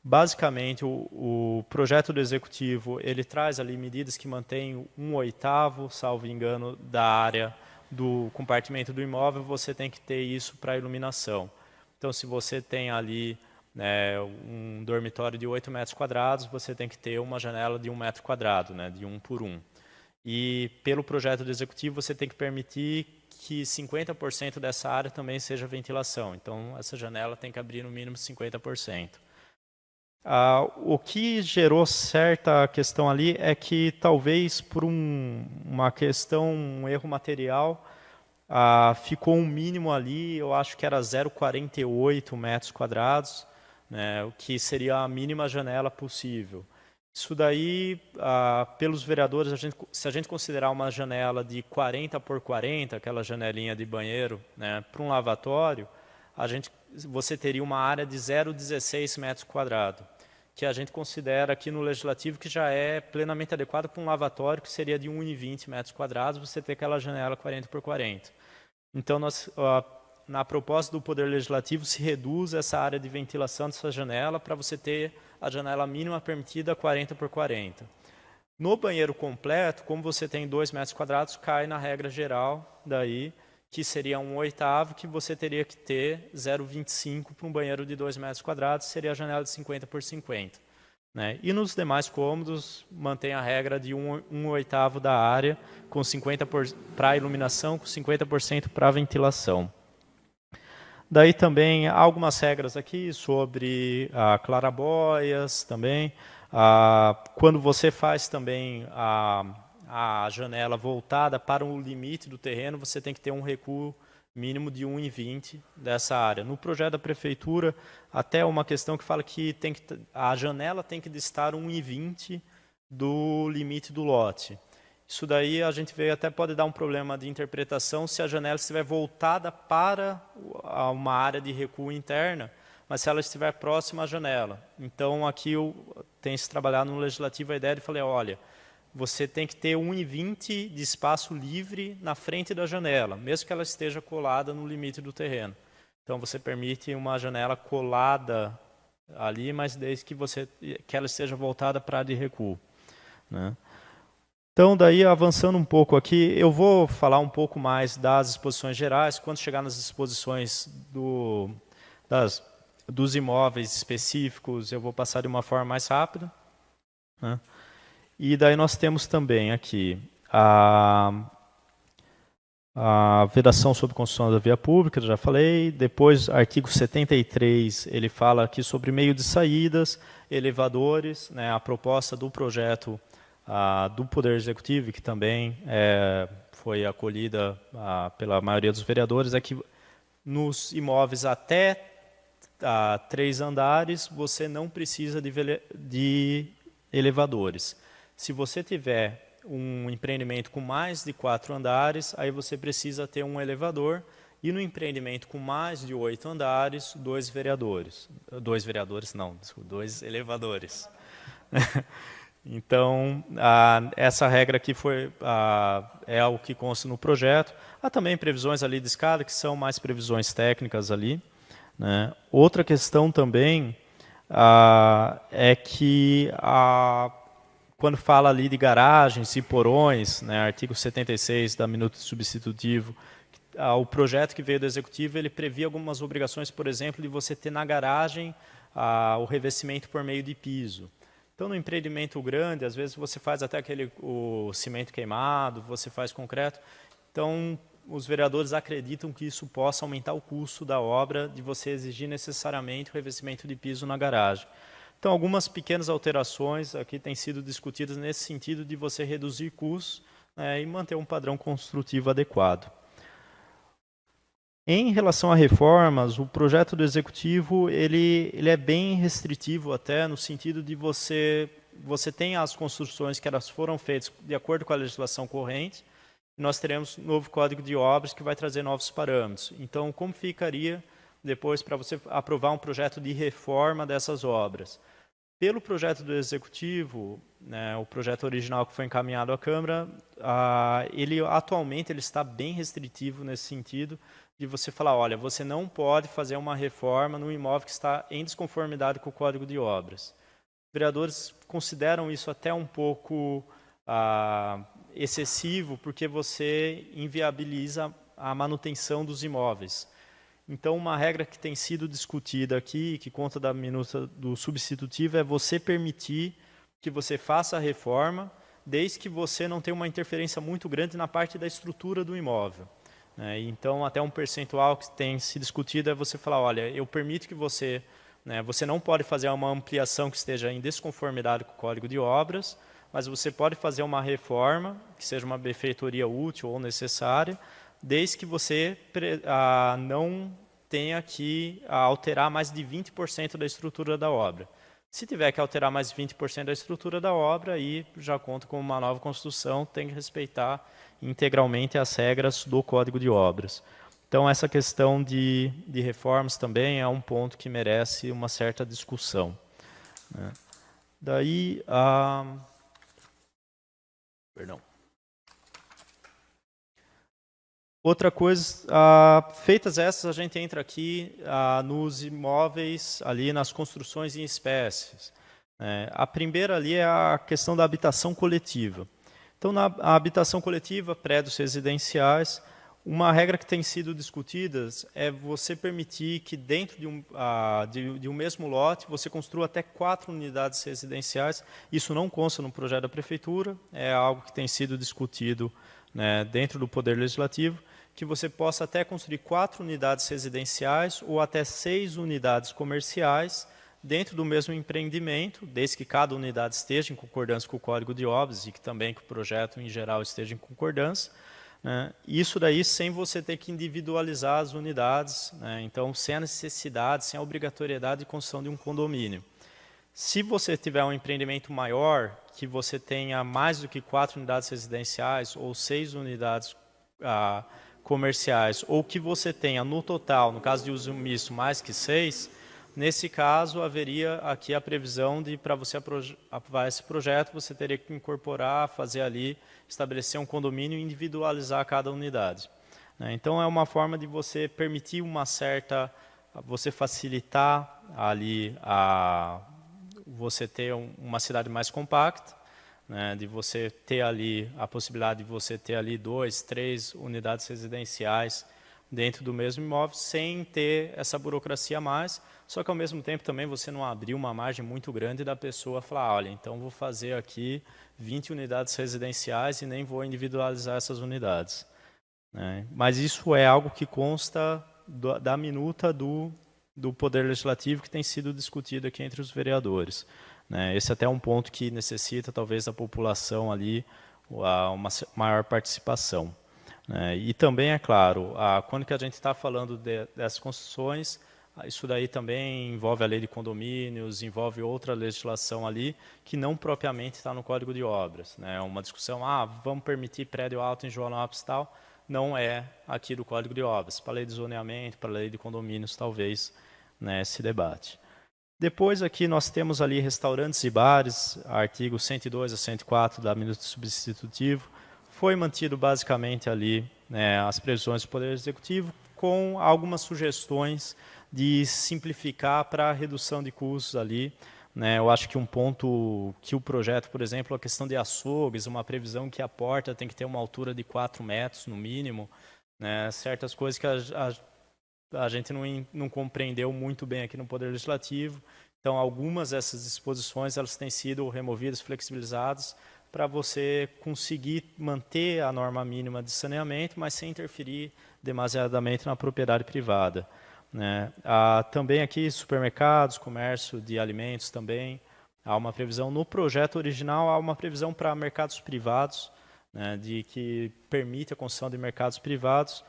S3: Basicamente, o projeto do Executivo ele traz ali medidas que mantêm 1/8, salvo engano, da área do compartimento do imóvel, você tem que ter isso para iluminação. Então, se você tem ali, né, um dormitório de 8 metros quadrados, você tem que ter uma janela de 1 metro quadrado, né, de 1 por 1. E pelo projeto do Executivo, você tem que permitir que 50% dessa área também seja ventilação. Então, essa janela tem que abrir no mínimo 50%. O que gerou certa questão ali é que talvez por uma questão, um erro material, ficou um mínimo ali, eu acho que era 0,48 metros quadrados, né, o que seria a mínima janela possível. Isso daí, pelos vereadores, se a gente considerar uma janela de 40 por 40, aquela janelinha de banheiro, né, para um lavatório, você teria uma área de 0,16 metros quadrados, que a gente considera aqui no Legislativo que já é plenamente adequado para um lavatório, que seria de 1,20 metros quadrados, você ter aquela janela 40 por 40. Então, na proposta do Poder Legislativo, se reduz essa área de ventilação dessa janela para você ter a janela mínima permitida 40 por 40. No banheiro completo, como você tem 2 metros quadrados, cai na regra geral daí, que seria 1/8, que você teria que ter 0,25 para um banheiro de 2 metros quadrados, seria a janela de 50 por 50. Né? E nos demais cômodos, mantém a regra de 1/8 da área, com 50% para a iluminação, com 50% para a ventilação. Daí também há algumas regras aqui sobre clarabóias também. Quando você faz também a janela voltada para o limite do terreno, você tem que ter um recuo mínimo de 1,20 dessa área. No projeto da prefeitura, até uma questão que fala que a janela tem que distar 1,20 do limite do lote. Isso daí a gente vê até pode dar um problema de interpretação se a janela estiver voltada para uma área de recuo interna, mas se ela estiver próxima à janela. Então, aqui tem se trabalhado no Legislativo a ideia de falar, olha, você tem que ter 1,20 de espaço livre na frente da janela, mesmo que ela esteja colada no limite do terreno. Então, você permite uma janela colada ali, mas desde que ela esteja voltada para a área de recuo, né? Então, daí, avançando um pouco aqui, eu vou falar um pouco mais das exposições gerais. Quando chegar nas exposições dos imóveis específicos, eu vou passar de uma forma mais rápida, né? E daí nós temos também aqui a vedação sobre construção da via pública, já falei. Depois, artigo 73, ele fala aqui sobre meio de saídas, elevadores, né, a proposta do projeto do Poder Executivo, que também foi acolhida pela maioria dos vereadores, é que nos imóveis até 3 andares, você não precisa de elevadores. Se você tiver um empreendimento com mais de 4 andares, aí você precisa ter um elevador, e no empreendimento com mais de 8 andares, 2 vereadores. 2 vereadores, não, desculpa, 2 elevadores. Então, essa regra aqui é o que consta no projeto. Há também previsões ali de escada, que são mais previsões técnicas ali, né? Outra questão também é que, quando fala ali de garagens e porões, né, artigo 76 da minuta substitutivo, o projeto que veio do Executivo, ele previa algumas obrigações, por exemplo, de você ter na garagem o revestimento por meio de piso. Então, no empreendimento grande, às vezes você faz até o cimento queimado, você faz concreto. Então, os vereadores acreditam que isso possa aumentar o custo da obra, de você exigir necessariamente o revestimento de piso na garagem. Então, algumas pequenas alterações aqui têm sido discutidas nesse sentido de você reduzir custos, né, e manter um padrão construtivo adequado. Em relação a reformas, o projeto do Executivo ele é bem restritivo até no sentido de você tem as construções que elas foram feitas de acordo com a legislação corrente, e nós teremos um novo Código de Obras que vai trazer novos parâmetros. Então, como ficaria depois para você aprovar um projeto de reforma dessas obras? Pelo projeto do Executivo, né, o projeto original que foi encaminhado à Câmara, atualmente ele está bem restritivo nesse sentido, de você falar, olha, você não pode fazer uma reforma no imóvel que está em desconformidade com o Código de Obras. Os vereadores consideram isso até um pouco excessivo, porque você inviabiliza a manutenção dos imóveis. Então, uma regra que tem sido discutida aqui, que conta da minuta do substitutivo, é você permitir que você faça a reforma, desde que você não tenha uma interferência muito grande na parte da estrutura do imóvel. Então, até um percentual que tem se discutido é você falar, olha, eu permito que você não pode fazer uma ampliação que esteja em desconformidade com o Código de Obras, mas você pode fazer uma reforma, que seja uma benfeitoria útil ou necessária, desde que você não tenha que alterar mais de 20% da estrutura da obra. Se tiver que alterar mais de 20% da estrutura da obra, aí já conta com uma nova construção, tem que respeitar integralmente as regras do Código de Obras. Então, essa questão de reformas também é um ponto que merece uma certa discussão, né? Daí, outra coisa, feitas essas, a gente entra aqui nos imóveis, ali nas construções em espécies. A primeira ali é a questão da habitação coletiva. Então, na habitação coletiva, prédios residenciais, uma regra que tem sido discutida é você permitir que dentro de um mesmo lote você construa até 4 unidades residenciais. Isso não consta no projeto da Prefeitura, é algo que tem sido discutido, né, dentro do Poder Legislativo, que você possa até construir 4 unidades residenciais ou até 6 unidades comerciais dentro do mesmo empreendimento, desde que cada unidade esteja em concordância com o Código de Obras e que também que o projeto em geral esteja em concordância, né? Isso daí sem você ter que individualizar as unidades, né? Então sem a necessidade, sem a obrigatoriedade de construção de um condomínio. Se você tiver um empreendimento maior, que você tenha mais do que 4 unidades residenciais ou 6 unidades comerciais, ou que você tenha no total, no caso de uso misto, mais que 6, nesse caso haveria aqui a previsão de, para você aprovar esse projeto, você teria que incorporar, fazer ali, estabelecer um condomínio e individualizar cada unidade. Então, é uma forma de você permitir você facilitar ali você ter uma cidade mais compacta, né, de você ter ali a possibilidade de você ter ali 2, 3 unidades residenciais dentro do mesmo imóvel, sem ter essa burocracia a mais, só que ao mesmo tempo também você não abrir uma margem muito grande da pessoa falar, olha, então vou fazer aqui 20 unidades residenciais e nem vou individualizar essas unidades. Né? Mas isso é algo que consta da minuta do Poder Legislativo que tem sido discutido aqui entre os vereadores. Né? Esse até é um ponto que necessita, talvez, da população ali uma maior participação. Né? E também, é claro, quando que a gente está falando dessas construções, isso daí também envolve a lei de condomínios, envolve outra legislação ali, que não propriamente está no Código de Obras. Né? Uma discussão, vamos permitir prédio alto em Joanópolis e tal, não é aqui do Código de Obras. Para a lei de zoneamento, para a lei de condomínios, talvez, né, se debate. Depois aqui nós temos ali restaurantes e bares, artigo 102 a 104 da minuta substitutivo. Foi mantido basicamente ali, né, as previsões do Poder Executivo, com algumas sugestões de simplificar para a redução de custos ali. Né, eu acho que um ponto que o projeto, por exemplo, a questão de açougues, uma previsão que a porta tem que ter uma altura de 4 metros no mínimo, né, certas coisas que a gente não compreendeu muito bem aqui no Poder Legislativo. Então, algumas dessas disposições elas têm sido removidas, flexibilizadas, para você conseguir manter a norma mínima de saneamento, mas sem interferir demasiadamente na propriedade privada. Né? Também aqui supermercados, comércio de alimentos também, há uma previsão, no projeto original há uma previsão para mercados privados, né, de que permite a construção de mercados privados.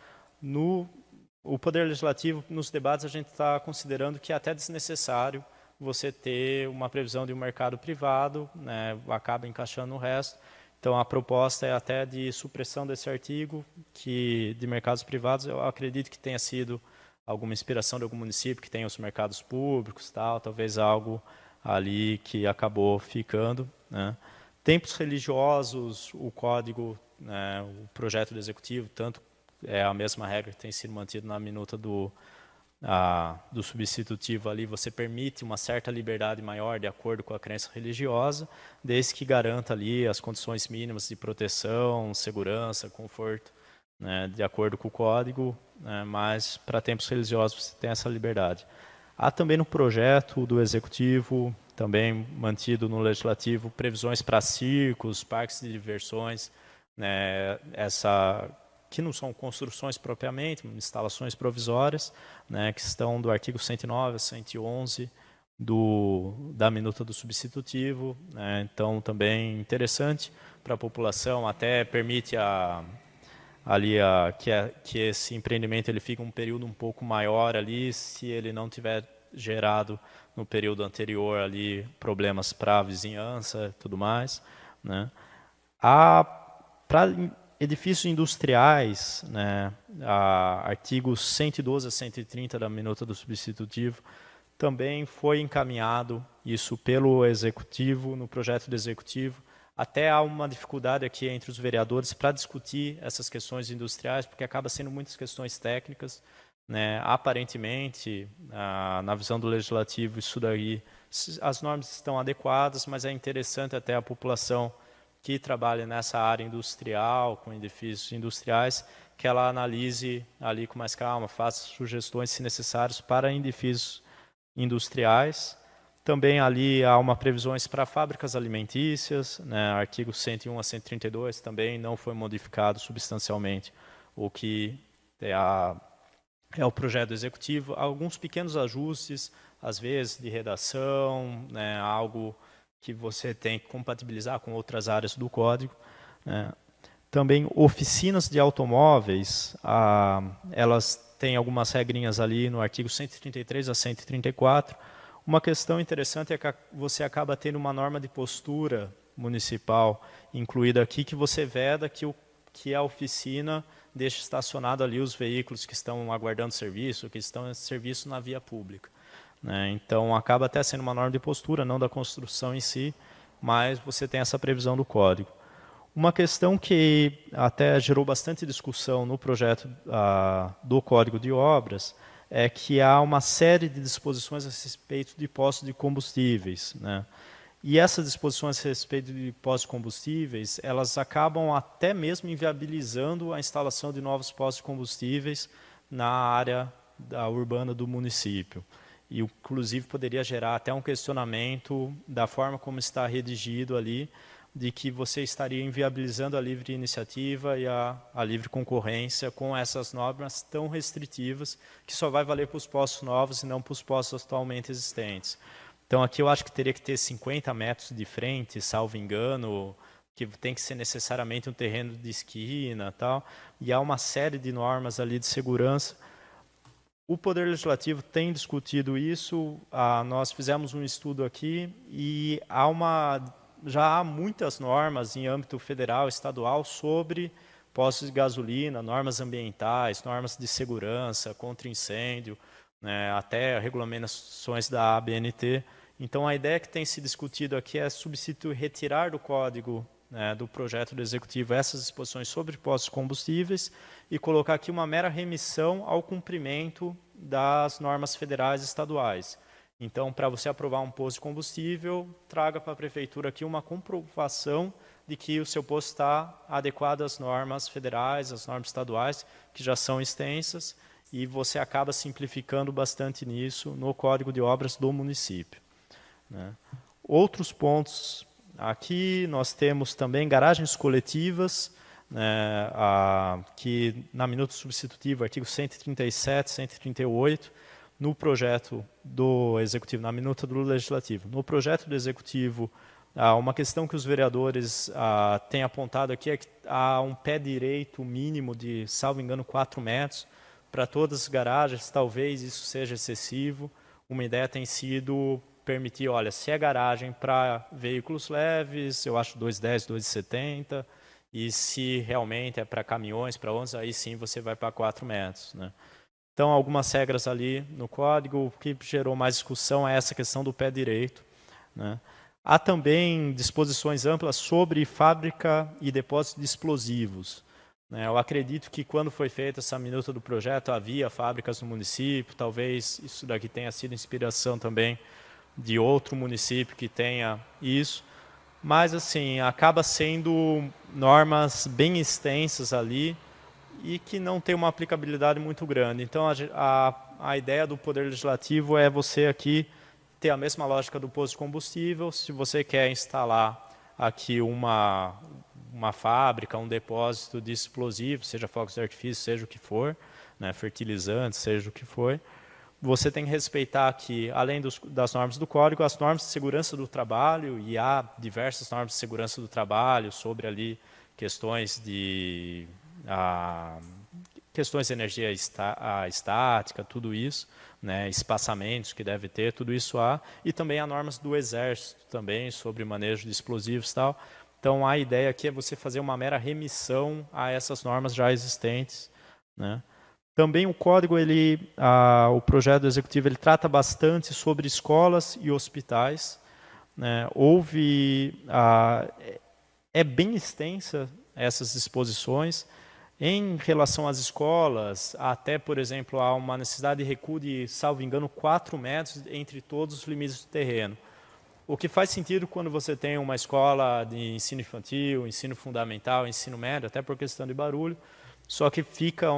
S3: O Poder Legislativo, nos debates, a gente está considerando que é até desnecessário você ter uma previsão de um mercado privado, né, acaba encaixando o resto. Então, a proposta é até de supressão desse artigo, que de mercados privados, eu acredito que tenha sido alguma inspiração de algum município que tem os mercados públicos, talvez algo ali que acabou ficando. Né. Templos religiosos, o código, né, o projeto do Executivo, tanto é a mesma regra que tem sido mantida na minuta do substitutivo ali, você permite uma certa liberdade maior de acordo com a crença religiosa, desde que garanta ali as condições mínimas de proteção, segurança, conforto, né, de acordo com o código, né, mas para templos religiosos você tem essa liberdade. Há também no projeto do Executivo, também mantido no Legislativo, previsões para circos, parques de diversões, né, que não são construções propriamente, instalações provisórias, né, que estão do artigo 109 a 111 da minuta do substitutivo. Né, então, também interessante para a população, até permite que esse empreendimento ele fique um período um pouco maior ali, se ele não tiver gerado no período anterior ali problemas para a vizinhança e tudo mais. Né. Para edifícios industriais, né, artigos 112 a 130 da minuta do substitutivo, também foi encaminhado isso pelo Executivo, no projeto do Executivo. Até há uma dificuldade aqui entre os vereadores para discutir essas questões industriais, porque acaba sendo muitas questões técnicas. Né, aparentemente, na visão do Legislativo, isso daí, as normas estão adequadas, mas é interessante até a população que trabalha nessa área industrial, com edifícios industriais, que ela analise ali com mais calma, faça sugestões, se necessários, para edifícios industriais. Também ali há uma previsões para fábricas alimentícias, né, artigo 101 a 132, também não foi modificado substancialmente o que é o projeto executivo. Alguns pequenos ajustes, às vezes, de redação, né, algo que você tem que compatibilizar com outras áreas do código. Né. Também oficinas de automóveis, elas têm algumas regrinhas ali no artigo 133 a 134. Uma questão interessante é que você acaba tendo uma norma de postura municipal incluída aqui, que você veda que a oficina deixe estacionado ali os veículos que estão aguardando serviço, que estão em serviço na via pública. Né? Então, acaba até sendo uma norma de postura, não da construção em si, mas você tem essa previsão do código. Uma questão que até gerou bastante discussão no projeto do Código de Obras é que há uma série de disposições a respeito de postos de combustíveis. Né? E essas disposições a respeito de postos de combustíveis, elas acabam até mesmo inviabilizando a instalação de novos postos de combustíveis na área urbana do município. E, inclusive, poderia gerar até um questionamento da forma como está redigido ali, de que você estaria inviabilizando a livre iniciativa e a livre concorrência com essas normas tão restritivas, que só vai valer para os postos novos e não para os postos atualmente existentes. Então, aqui eu acho que teria que ter 50 metros de frente, salvo engano, que tem que ser necessariamente um terreno de esquina, tal, e há uma série de normas ali de segurança. O Poder Legislativo tem discutido isso, nós fizemos um estudo aqui e já há muitas normas em âmbito federal, estadual, sobre postos de gasolina, normas ambientais, normas de segurança, contra incêndio, né, até regulamentações da ABNT. Então, a ideia que tem se discutido aqui é retirar do código, né, do projeto do Executivo essas disposições sobre postos de combustíveis e colocar aqui uma mera remissão ao cumprimento das normas federais e estaduais. Então, para você aprovar um posto de combustível, traga para a prefeitura aqui uma comprovação de que o seu posto está adequado às normas federais, às normas estaduais, que já são extensas, e você acaba simplificando bastante nisso no Código de Obras do município, né? Outros pontos, aqui nós temos também garagens coletivas, né, que na minuta substitutiva, artigo 137, 138, no projeto do Executivo, na minuta do Legislativo. No projeto do Executivo, uma questão que os vereadores têm apontado aqui é que há um pé direito mínimo de, salvo engano, 4 metros para todas as garagens. Talvez isso seja excessivo. Uma ideia tem sido permitir, olha, se é garagem para veículos leves, eu acho 2,10, 2,70, e se realmente é para caminhões, para ônibus, aí sim você vai para 4 metros, né? Então, algumas regras ali no código. O que gerou mais discussão é essa questão do pé direito, né? Há também disposições amplas sobre fábrica e depósito de explosivos, né? Eu acredito que quando foi feita essa minuta do projeto, havia fábricas no município, talvez isso daqui tenha sido inspiração também de outro município que tenha isso, mas assim, acaba sendo normas bem extensas ali e que não tem uma aplicabilidade muito grande. Então, a ideia do Poder Legislativo é você aqui ter a mesma lógica do posto de combustível. Se você quer instalar aqui uma fábrica, um depósito de explosivos, seja fogos de artifício, seja o que for, né, fertilizantes, seja o que for, você tem que respeitar aqui, além das normas do Código, as normas de segurança do trabalho, e há diversas normas de segurança do trabalho sobre ali questões de energia estática, tudo isso, né, espaçamentos que deve ter, tudo isso há, e também há normas do Exército também sobre manejo de explosivos e tal. Então, a ideia aqui é você fazer uma mera remissão a essas normas já existentes, né? Também o código, o projeto do Executivo, ele trata bastante sobre escolas e hospitais, né? É bem extensa essas disposições. Em relação às escolas, até, por exemplo, há uma necessidade de recuo de, salvo engano, 4 metros entre todos os limites do terreno. O que faz sentido quando você tem uma escola de ensino infantil, ensino fundamental, ensino médio, até por questão de barulho, só que fica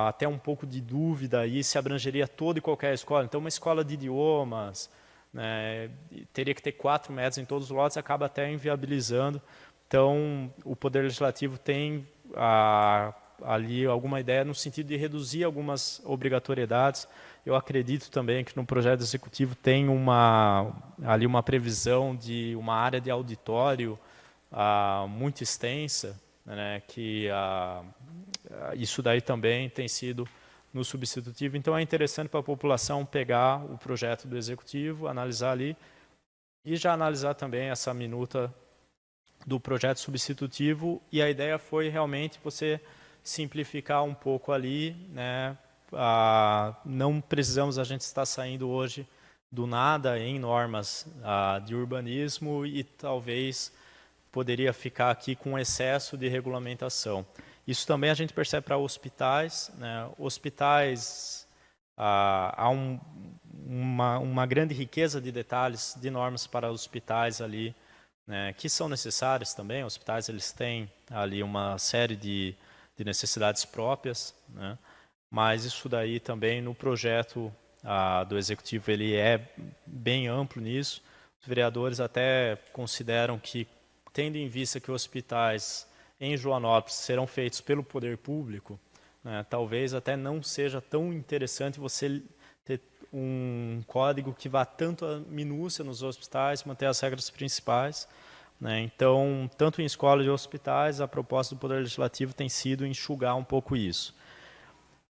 S3: até um pouco de dúvida aí se abrangeria toda e qualquer escola. Então, uma escola de idiomas, né, teria que ter 4 metros em todos os lotes, acaba até inviabilizando. Então, o Poder Legislativo tem ali alguma ideia no sentido de reduzir algumas obrigatoriedades. Eu acredito também que no projeto executivo tem ali uma previsão de uma área de auditório muito extensa, né, que isso daí também tem sido no substitutivo. Então, é interessante para a população pegar o projeto do executivo, analisar ali e já analisar também essa minuta do projeto substitutivo. E a ideia foi realmente você simplificar um pouco ali, né? Não precisamos, a gente está saindo hoje do nada em normas de urbanismo e talvez poderia ficar aqui com excesso de regulamentação. Isso também a gente percebe para hospitais, né? Hospitais, há uma grande riqueza de detalhes, de normas para os hospitais ali, né, que são necessárias também. Os hospitais eles têm ali uma série de necessidades próprias, né, mas isso daí também no projeto do Executivo ele é bem amplo nisso. Os vereadores até consideram que, tendo em vista que hospitais em Joanópolis serão feitos pelo poder público, né, talvez até não seja tão interessante você ter um código que vá tanto à minúcia nos hospitais, manter as regras principais, né. Então, tanto em escolas e hospitais, a proposta do Poder Legislativo tem sido enxugar um pouco isso.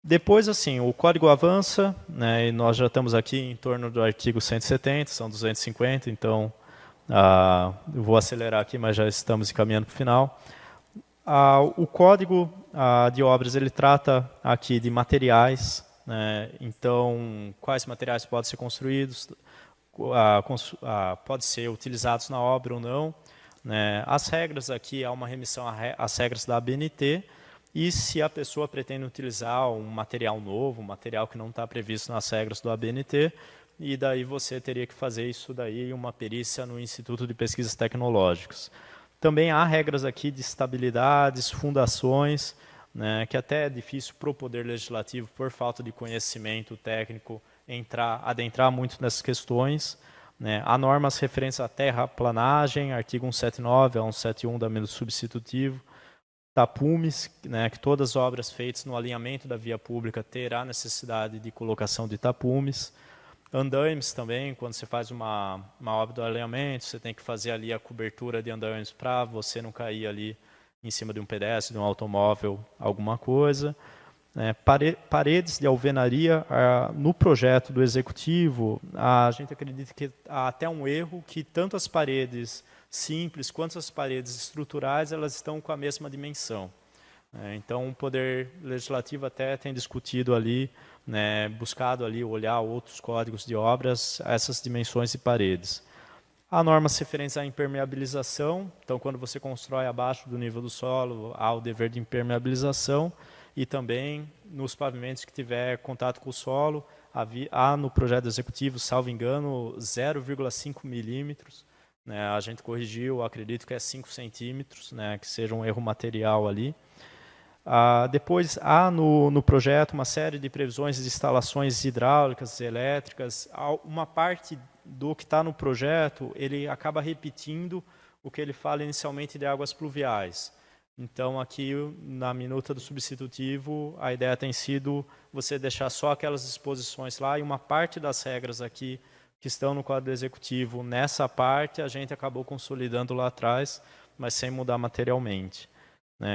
S3: Depois, assim, o código avança, né, e nós já estamos aqui em torno do artigo 170, são 250, então eu vou acelerar aqui, mas já estamos encaminhando para o final. O código de obras ele trata aqui de materiais, né, então quais materiais podem ser construídos, podem ser utilizados na obra ou não, né. As regras aqui, há uma remissão às regras da ABNT, e se a pessoa pretende utilizar um material novo, um material que não está previsto nas regras do ABNT, e daí você teria que fazer isso daí uma perícia no Instituto de Pesquisas Tecnológicas. Também há regras aqui de estabilidades, fundações, né, que até é difícil para o Poder Legislativo, por falta de conhecimento técnico, adentrar muito nessas questões, né. Há normas referentes à terraplanagem, artigo 179 a 171 da emenda substitutivo, tapumes, né, que todas as obras feitas no alinhamento da via pública terá necessidade de colocação de tapumes. Andaimes também, quando você faz uma obra do alinhamento, você tem que fazer ali a cobertura de andaimes para você não cair ali em cima de um pedestre, de um automóvel, alguma coisa. Paredes de alvenaria, no projeto do Executivo, a gente acredita que há até um erro que tanto as paredes simples quanto as paredes estruturais, elas estão com a mesma dimensão. Então, o Poder Legislativo até tem discutido ali, né, buscado ali olhar outros códigos de obras, essas dimensões de paredes. Há normas referentes à impermeabilização, então quando você constrói abaixo do nível do solo, há o dever de impermeabilização, e também nos pavimentos que tiver contato com o solo, há no projeto executivo, salvo engano, 0,5 milímetros, né, a gente corrigiu, acredito que é 5 centímetros, né, que seja um erro material ali. Depois há no projeto uma série de previsões de instalações hidráulicas e elétricas. Uma parte do que está no projeto, ele acaba repetindo o que ele fala inicialmente de águas pluviais. Então, aqui, na minuta do substitutivo, a ideia tem sido você deixar só aquelas disposições lá, e uma parte das regras aqui que estão no quadro executivo, nessa parte, a gente acabou consolidando lá atrás, mas sem mudar materialmente.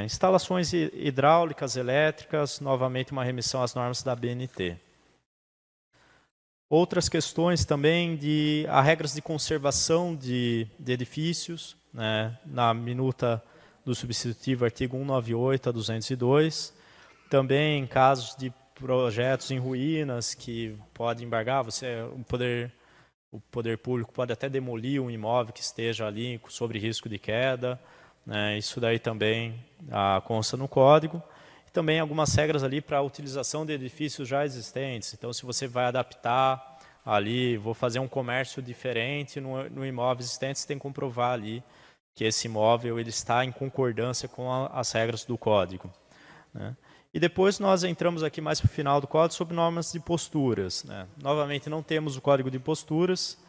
S3: Instalações hidráulicas, elétricas, novamente uma remissão às normas da ABNT. Outras questões também há regras de conservação de edifícios, né, na minuta do substitutivo, artigo 198 a 202. Também em casos de projetos em ruínas que pode embargar, o poder público pode até demolir um imóvel que esteja ali sobre risco de queda. Isso daí também consta no código. E também algumas regras ali para a utilização de edifícios já existentes. Então, se você vai adaptar ali, vou fazer um comércio diferente no imóvel existente, você tem que comprovar ali que esse imóvel ele está em concordância com as regras do código. E depois nós entramos aqui mais para o final do código sobre normas de posturas. Novamente, não temos o código de posturas.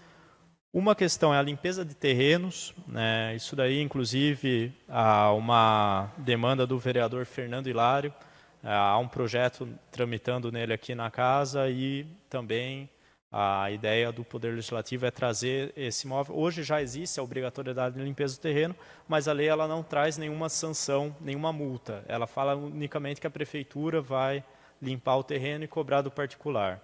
S3: Uma questão é a limpeza de terrenos, né? Isso daí, inclusive, há uma demanda do vereador Fernando Hilário, há um projeto tramitando nele aqui na casa, e também a ideia do Poder Legislativo é trazer esse imóvel. Hoje já existe a obrigatoriedade de limpeza do terreno, mas a lei ela não traz nenhuma sanção, nenhuma multa. Ela fala unicamente que a prefeitura vai limpar o terreno e cobrar do particular.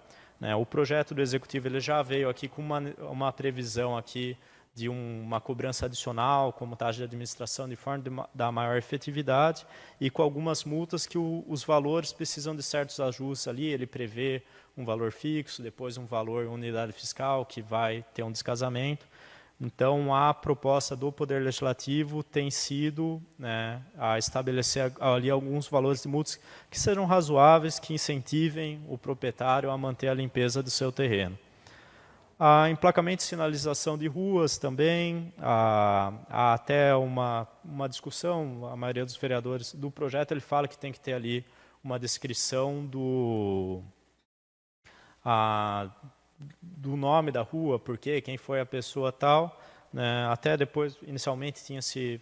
S3: O projeto do Executivo ele já veio aqui com uma previsão aqui de uma cobrança adicional, como taxa de administração, de forma da maior efetividade, e com algumas multas que os valores precisam de certos ajustes ali. Ele prevê um valor fixo, depois um valor unidade fiscal, que vai ter um descasamento. Então, a proposta do Poder Legislativo tem sido, né, a estabelecer ali alguns valores de multas que sejam razoáveis, que incentivem o proprietário a manter a limpeza do seu terreno. Há emplacamento e sinalização de ruas também, há até uma discussão, a maioria dos vereadores do projeto, ele fala que tem que ter ali uma descrição do nome da rua, por quê, quem foi a pessoa tal, né? Até depois, inicialmente, tinha-se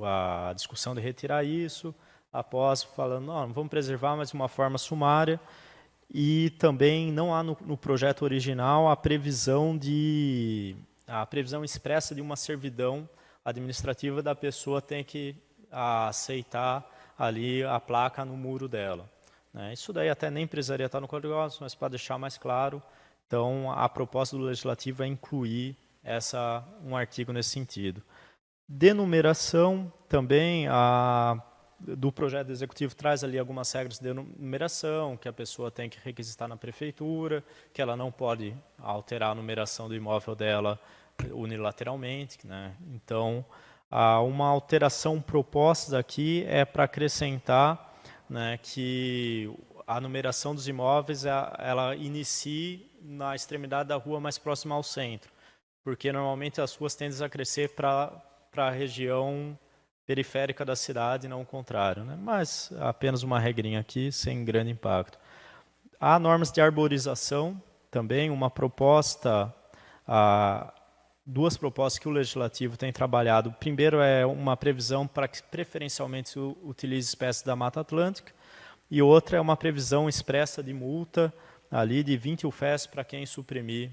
S3: a discussão de retirar isso, após falando, não vamos preservar, mas de uma forma sumária, e também não há no projeto original a previsão expressa de uma servidão administrativa da pessoa tem que aceitar ali a placa no muro dela. Né? Isso daí até nem precisaria estar no Código de Obras, mas para deixar mais claro, então a proposta do Legislativo é incluir um artigo nesse sentido. Denumeração também, do projeto executivo traz ali algumas regras de numeração, que a pessoa tem que requisitar na prefeitura, que ela não pode alterar a numeração do imóvel dela unilateralmente. Né? Então, uma alteração proposta aqui é para acrescentar, né, que a numeração dos imóveis ela inicie na extremidade da rua mais próxima ao centro, porque normalmente as ruas tendem a crescer para a região periférica da cidade, não o contrário. Né? Mas apenas uma regrinha aqui, sem grande impacto. Há normas de arborização, também uma proposta, duas propostas que o Legislativo tem trabalhado. Primeiro é uma previsão para que preferencialmente se utilize espécies da Mata Atlântica, e outra é uma previsão expressa de multa ali de 20 UFES para quem suprimir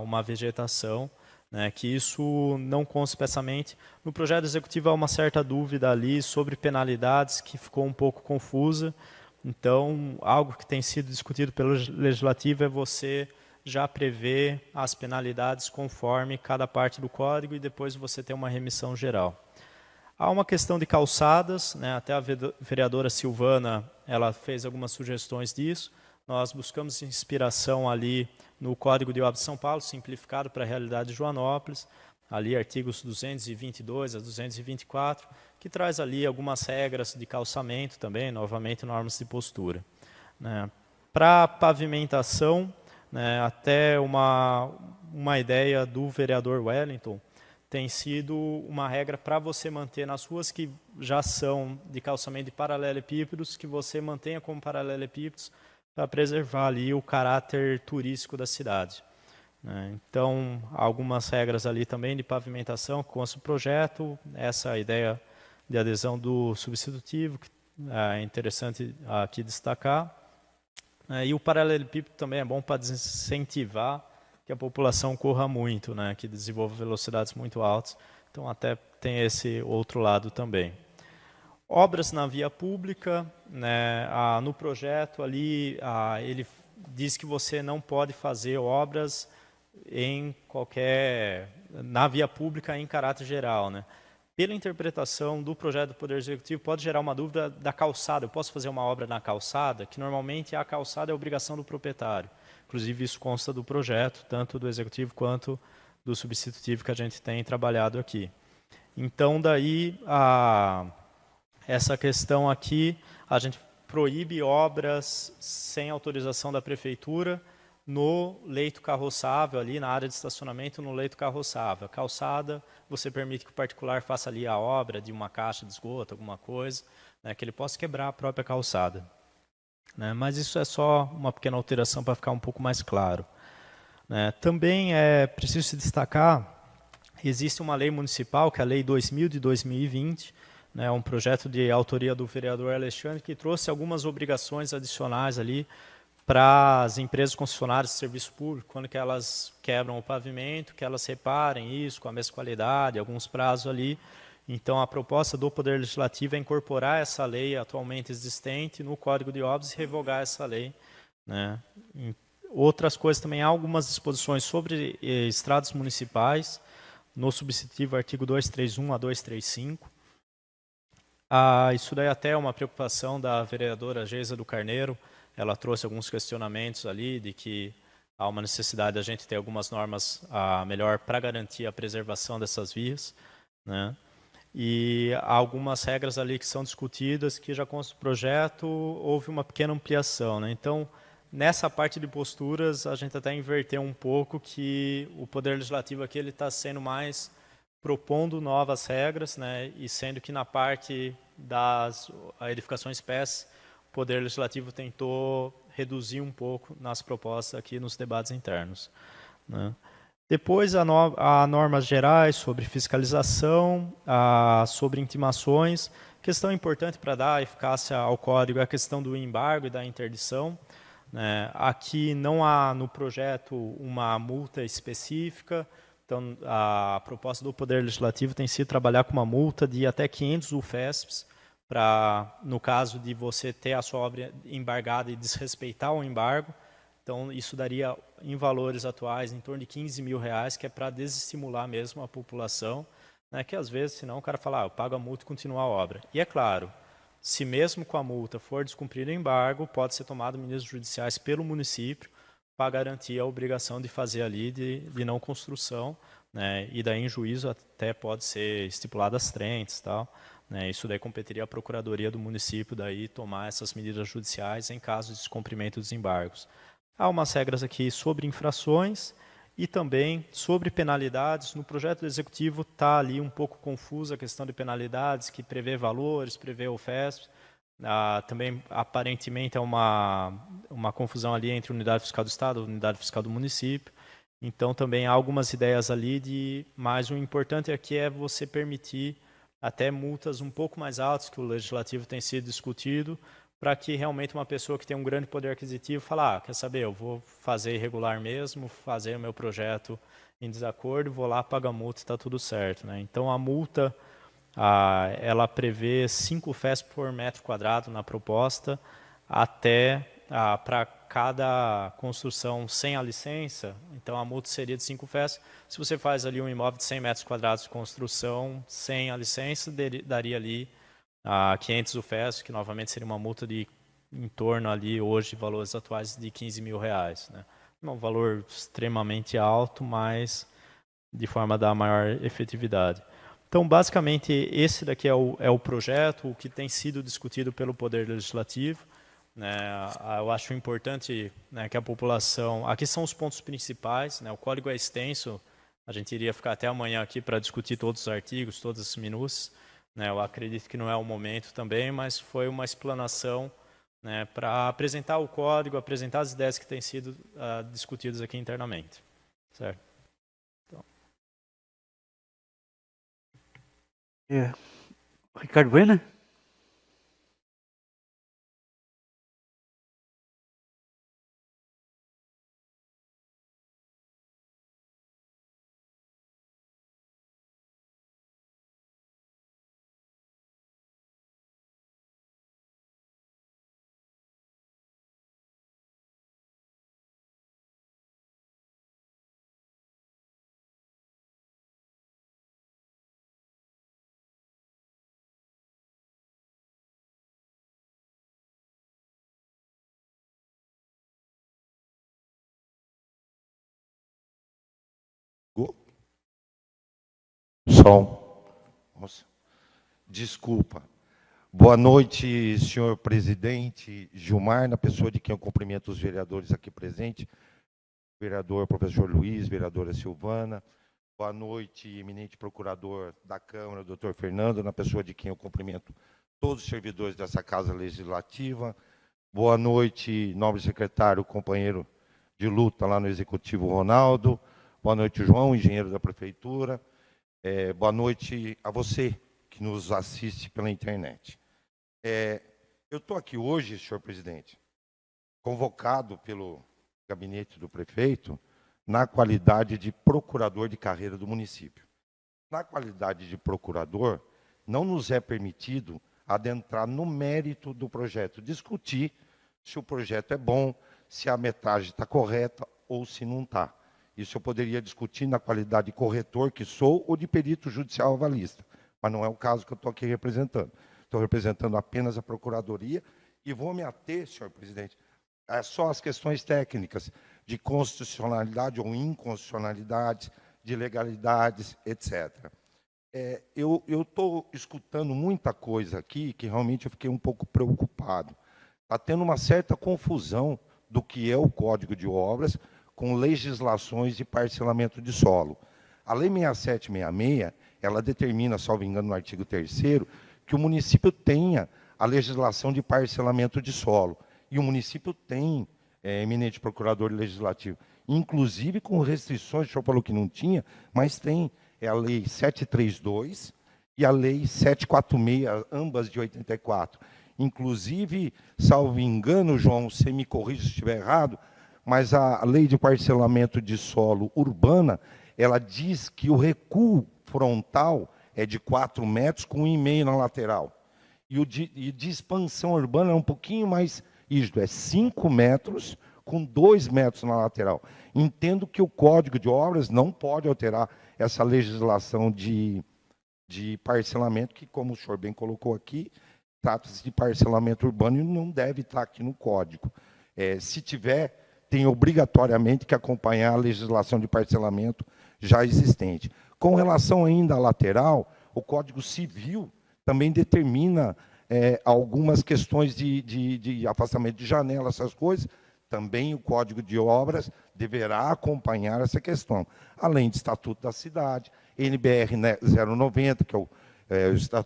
S3: uma vegetação. Né, que isso não consta expressamente. No projeto executivo há uma certa dúvida ali sobre penalidades que ficou um pouco confusa. Então, algo que tem sido discutido pelo Legislativo é você já prever as penalidades conforme cada parte do código e depois você ter uma remissão geral. Há uma questão de calçadas, né, até a vereadora Silvana ela fez algumas sugestões disso. Nós buscamos inspiração ali no Código de Obras de São Paulo, simplificado para a realidade de Joanópolis, ali artigos 222 a 224, que traz ali algumas regras de calçamento também, novamente normas de postura. Né. Para pavimentação, né, até uma ideia do vereador Wellington, tem sido uma regra para você manter nas ruas que já são de calçamento de paralelepípedos, que você mantenha como paralelepípedos, para preservar ali o caráter turístico da cidade. Né? Então, algumas regras ali também de pavimentação com o projeto, essa ideia de adesão do substitutivo, que é interessante aqui destacar. E o paralelepípedo também é bom para desincentivar que a população corra muito, né? Que desenvolva velocidades muito altas. Então, até tem esse outro lado também. Obras na via pública, né, no projeto ali, ele diz que você não pode fazer obras na via pública em caráter geral. Né. Pela interpretação do projeto do Poder Executivo, pode gerar uma dúvida da calçada. Eu posso fazer uma obra na calçada? Que normalmente a calçada é obrigação do proprietário. Inclusive, isso consta do projeto, tanto do Executivo quanto do substitutivo que a gente tem trabalhado aqui. Então, daí, essa questão aqui, a gente proíbe obras sem autorização da prefeitura no leito carroçável, ali na área de estacionamento, no leito carroçável. A calçada, você permite que o particular faça ali a obra de uma caixa de esgoto, alguma coisa, né, que ele possa quebrar a própria calçada. Né, mas isso é só uma pequena alteração para ficar um pouco mais claro. Né, também é preciso se destacar, existe uma lei municipal, que é a Lei 2000 de 2020, né, um projeto de autoria do vereador Alexandre, que trouxe algumas obrigações adicionais ali para as empresas concessionárias de serviço público, quando que elas quebram o pavimento, que elas reparem isso com a mesma qualidade, alguns prazos ali. Então, a proposta do Poder Legislativo é incorporar essa lei atualmente existente no Código de Obras e revogar essa lei. Né. Outras coisas também, há algumas disposições sobre estradas municipais, no substitutivo artigo 231 a 235. Isso daí até é uma preocupação da vereadora Geisa do Carneiro. Ela trouxe alguns questionamentos ali de que há uma necessidade da gente ter algumas normas melhor para garantir a preservação dessas vias, né? E há algumas regras ali que são discutidas, que já consta do projeto, houve uma pequena ampliação, né? Então, nessa parte de posturas, a gente até inverteu um pouco, que o Poder Legislativo aqui está sendo mais propondo novas regras, né? E sendo que na parte das edificações PES, o Poder Legislativo tentou reduzir um pouco nas propostas aqui nos debates internos, né? Depois, há normas gerais sobre fiscalização, sobre intimações. Questão importante para dar eficácia ao código é a questão do embargo e da interdição, né? Aqui não há no projeto uma multa específica, então a proposta do Poder Legislativo tem sido trabalhar com uma multa de até 500 UFESPs, para, no caso de você ter a sua obra embargada e desrespeitar o embargo. Então, isso daria, em valores atuais, em torno de R$15.000, que é para desestimular mesmo a população, né, que às vezes, senão o cara fala, eu pago a multa e continuo a obra. E é claro, se mesmo com a multa for descumprido o embargo, pode ser tomado medidas judiciais pelo município para garantir a obrigação de fazer ali de não construção, né, e daí em juízo até pode ser estipuladas frentes, tal, né, isso daí competiria à Procuradoria do município daí tomar essas medidas judiciais em caso de descumprimento dos embargos. Há umas regras aqui sobre infrações e também sobre penalidades. No projeto do Executivo está ali um pouco confusa a questão de penalidades, que prevê valores, prevê o FESP. Também, aparentemente, é uma confusão ali entre unidade fiscal do Estado e unidade fiscal do município. Então, também há algumas ideias ali, mas o importante aqui é você permitir até multas um pouco mais altas, que o Legislativo tem sido discutido, para que realmente uma pessoa que tem um grande poder aquisitivo fale, quer saber, eu vou fazer irregular mesmo, fazer o meu projeto em desacordo, vou lá, pago a multa e está tudo certo, né? Então, a multa, ela prevê 5 FESP por metro quadrado na proposta, até para cada construção sem a licença, então a multa seria de 5 FESP. Se você faz ali um imóvel de 100 metros quadrados de construção sem a licença, daria ali 500 UFES, que novamente seria uma multa de em torno ali, hoje, valores atuais de R$15.000, né? Um valor extremamente alto, mas de forma a dar maior efetividade. Então, basicamente, esse daqui é o projeto, o que tem sido discutido pelo Poder Legislativo, né? Eu acho importante, né, que a população... Aqui são os pontos principais, né? O código é extenso, a gente iria ficar até amanhã aqui para discutir todos os artigos, todas as minúcias, né? Eu acredito que não é o momento também, mas foi uma explanação, né, para apresentar o código, apresentar as ideias que têm sido discutidas aqui internamente. Certo? Então.
S1: Ricardo Bueno?
S4: Som. Nossa. Desculpa. Boa noite, senhor presidente Gilmar, na pessoa de quem eu cumprimento os vereadores aqui presentes, vereador professor Luiz, vereadora Silvana. Boa noite, eminente procurador da Câmara, doutor Fernando, na pessoa de quem eu cumprimento todos os servidores dessa Casa Legislativa. Boa noite, nobre secretário, companheiro de luta lá no Executivo, Ronaldo. Boa noite, João, engenheiro da Prefeitura. Boa noite a você que nos assiste pela internet. Eu estou aqui hoje, senhor presidente, convocado pelo gabinete do prefeito na qualidade de procurador de carreira do município. Na qualidade de procurador, não nos é permitido adentrar no mérito do projeto, discutir se o projeto é bom, se a metragem está correta ou se não está. Isso eu poderia discutir na qualidade de corretor que sou ou de perito judicial avalista, mas não é o caso que eu estou aqui representando. Estou representando apenas a Procuradoria e vou me ater, senhor presidente, só às questões técnicas de constitucionalidade ou inconstitucionalidade, de legalidades, etc. Eu estou escutando muita coisa aqui que realmente eu fiquei um pouco preocupado. Está tendo uma certa confusão do que é o Código de Obras com legislações de parcelamento de solo. A Lei 6766, ela determina, salvo engano, no artigo 3º, que o município tenha a legislação de parcelamento de solo. E o município tem eminente procurador legislativo, inclusive com restrições, o senhor falou que não tinha, mas tem, é a Lei 732 e a Lei 746, ambas de 84. Inclusive, salvo engano, João, você me corrija se estiver errado, mas a Lei de Parcelamento de Solo Urbana, ela diz que o recuo frontal é de 4 metros com 1,5 na lateral. E de expansão urbana é um pouquinho mais rígido, é 5 metros com 2 metros na lateral. Entendo que o Código de Obras não pode alterar essa legislação de parcelamento, que, como o senhor bem colocou aqui, trata-se de parcelamento urbano e não deve estar aqui no Código. Se tiver, tem obrigatoriamente que acompanhar a legislação de parcelamento já existente. Com relação ainda à lateral, o Código Civil também determina algumas questões de afastamento de janela, essas coisas. Também o Código de Obras deverá acompanhar essa questão, além do Estatuto da Cidade, NBR 090, que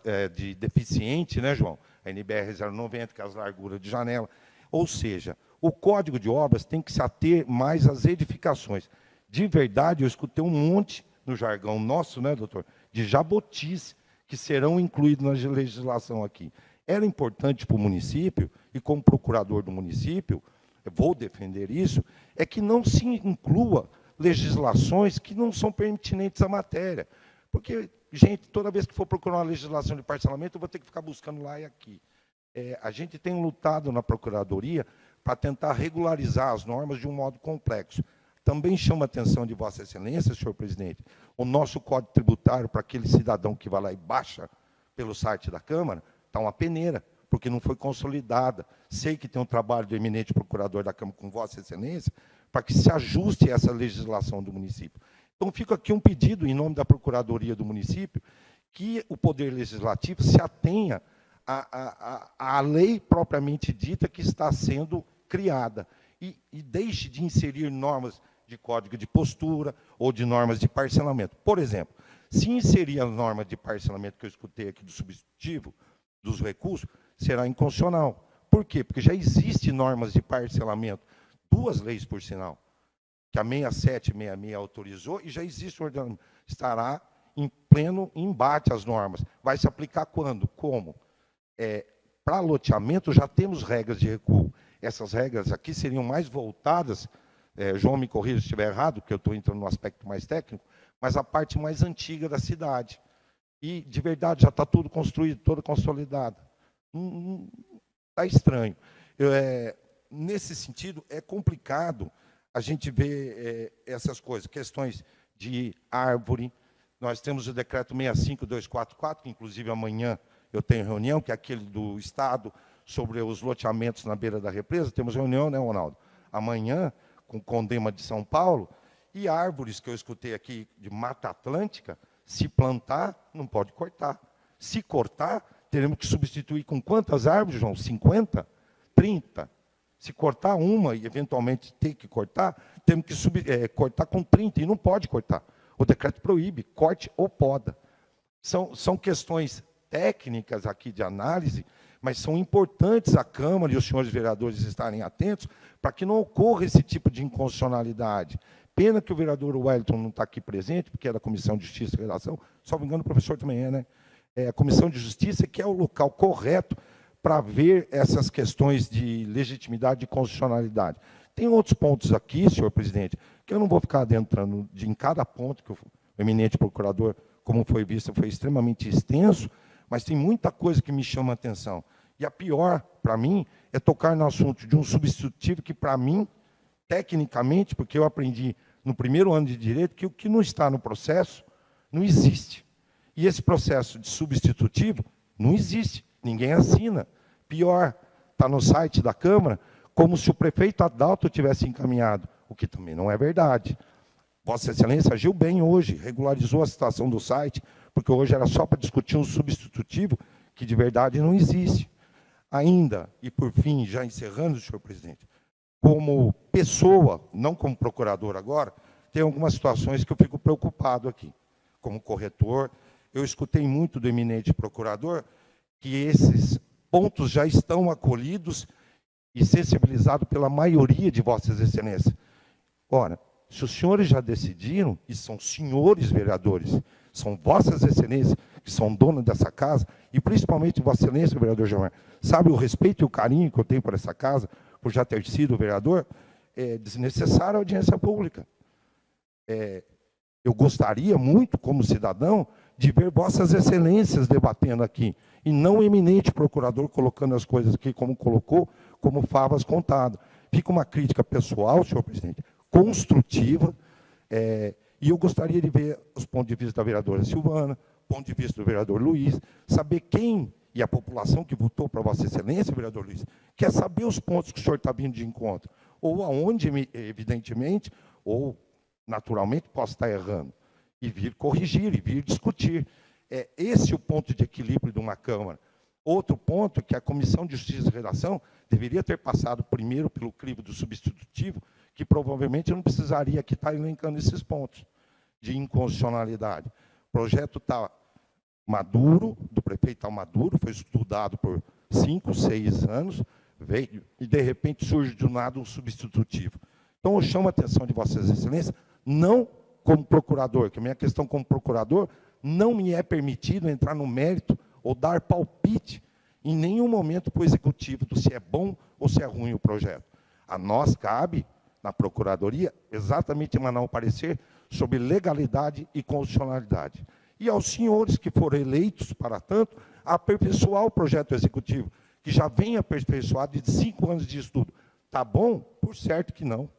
S4: é de deficiente, né, João? A NBR 090, que é as larguras de janela. Ou seja, o Código de Obras tem que se ater mais às edificações. De verdade, eu escutei um monte, no jargão nosso, né, doutor, de jabotis, que serão incluídos na legislação aqui. Era importante para o município, e como procurador do município, eu vou defender isso, é que não se inclua legislações que não são pertinentes à matéria. Porque, gente, toda vez que for procurar uma legislação de parcelamento, eu vou ter que ficar buscando lá e aqui. A gente tem lutado na Procuradoria para tentar regularizar as normas de um modo complexo. Também chama a atenção de Vossa Excelência, senhor presidente, o nosso Código Tributário, para aquele cidadão que vai lá e baixa pelo site da Câmara, está uma peneira, porque não foi consolidada. Sei que tem um trabalho do eminente procurador da Câmara com Vossa Excelência, para que se ajuste essa legislação do município. Então, fica aqui um pedido, em nome da Procuradoria do município, que o Poder Legislativo se atenha à lei propriamente dita que está sendo criada e deixe de inserir normas de código de postura ou de normas de parcelamento. Por exemplo, se inserir a norma de parcelamento que eu escutei aqui do substitutivo, dos recursos, será inconstitucional. Por quê? Porque já existem normas de parcelamento, 2 leis, por sinal, que a 67 e 66 autorizou, e já existe o ordenamento. Estará em pleno embate as normas. Vai se aplicar quando? Como? Para loteamento, já temos regras de recuo. Essas regras aqui seriam mais voltadas, João me corrija se estiver errado, porque eu estou entrando no aspecto mais técnico, mas a parte mais antiga da cidade. E, de verdade, já está tudo construído, toda consolidada. Está estranho. Nesse sentido, é complicado a gente ver essas coisas, questões de árvore. Nós temos o decreto 65244, que, inclusive, amanhã eu tenho reunião, que é aquele do Estado, sobre os loteamentos na beira da represa. Temos reunião, né, Ronaldo? Amanhã, com o Condema de São Paulo, e árvores que eu escutei aqui de Mata Atlântica, se plantar, não pode cortar. Se cortar, teremos que substituir com quantas árvores, João? 50? 30? Se cortar uma e, eventualmente, ter que cortar, temos que cortar com 30, e não pode cortar. O decreto proíbe, corte ou poda. São questões técnicas aqui de análise, mas são importantes a Câmara e os senhores vereadores estarem atentos para que não ocorra esse tipo de inconstitucionalidade. Pena que o vereador Wellington não está aqui presente, porque é da Comissão de Justiça e Redação, só me engano, o professor também né? A Comissão de Justiça, que é o local correto para ver essas questões de legitimidade e constitucionalidade. Tem outros pontos aqui, senhor presidente, que eu não vou ficar adentrando em cada ponto, que o eminente procurador, como foi visto, foi extremamente extenso, mas tem muita coisa que me chama a atenção. E a pior, para mim, é tocar no assunto de um substitutivo que, para mim, tecnicamente, porque eu aprendi no primeiro ano de Direito, que o que não está no processo não existe. E esse processo de substitutivo não existe, ninguém assina. Pior, está no site da Câmara, como se o prefeito Adalto tivesse encaminhado. o que também não é verdade. Vossa Excelência agiu bem hoje, regularizou a situação do site, porque hoje era só para discutir um substitutivo que de verdade não existe. Ainda, e por fim, já encerrando, senhor presidente, como pessoa, não como procurador agora, tem algumas situações que eu fico preocupado aqui. Como corretor, eu escutei muito do eminente procurador que esses pontos já estão acolhidos e sensibilizados pela maioria de vossas excelências. Ora, se os senhores já decidiram, e são senhores vereadores, são vossas excelências que são donas dessa casa, e principalmente vossa excelência, vereador Gilmar, sabe o respeito e o carinho que eu tenho por essa casa, por já ter sido vereador, é desnecessária a audiência pública. Eu gostaria muito, como cidadão, de ver vossas excelências debatendo aqui, e não o eminente procurador colocando as coisas aqui como colocou, como favas contadas. Fica uma crítica pessoal, senhor presidente, construtiva, e eu gostaria de ver os pontos de vista da vereadora Silvana, ponto de vista do vereador Luiz, saber quem, e a população que votou para vossa excelência, vereador Luiz, quer saber os pontos que o senhor está vindo de encontro, ou aonde, evidentemente, ou naturalmente posso estar errando, e vir corrigir, e vir discutir. Esse é o ponto de equilíbrio de uma Câmara. Outro ponto é que a Comissão de Justiça e Redação deveria ter passado primeiro pelo crivo do substitutivo, que provavelmente não precisaria aqui estar elencando esses pontos de inconstitucionalidade. O projeto está maduro, do prefeito está maduro, foi estudado por 5, 6 anos, veio, e de repente surge do nada um substitutivo. Então eu chamo a atenção de vossas excelências, não como procurador, que a minha questão como procurador não me é permitido entrar no mérito ou dar palpite em nenhum momento para o executivo do se é bom ou se é ruim o projeto. A nós cabe, na Procuradoria, exatamente emanar um parecer sobre legalidade e constitucionalidade. E aos senhores que foram eleitos para tanto, aperfeiçoar o projeto executivo, que já vem aperfeiçoado de 5 anos de estudo. Está bom? Por certo que não.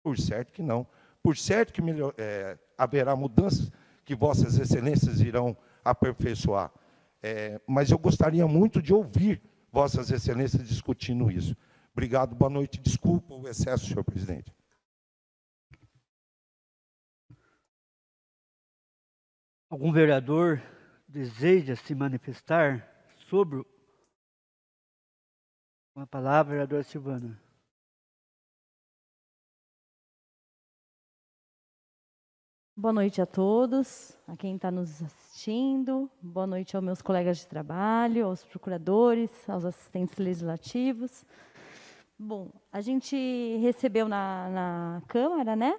S4: Por certo que não. Por certo que haverá mudanças que vossas excelências irão aperfeiçoar. Mas eu gostaria muito de ouvir vossas excelências discutindo isso. Obrigado, boa noite. Desculpa o excesso, senhor presidente.
S1: Algum vereador deseja se manifestar sobre uma palavra, vereadora Silvana?
S5: Boa noite a todos, a quem está nos assistindo. Boa noite aos meus colegas de trabalho, aos procuradores, aos assistentes legislativos. Bom, a gente recebeu na Câmara, né,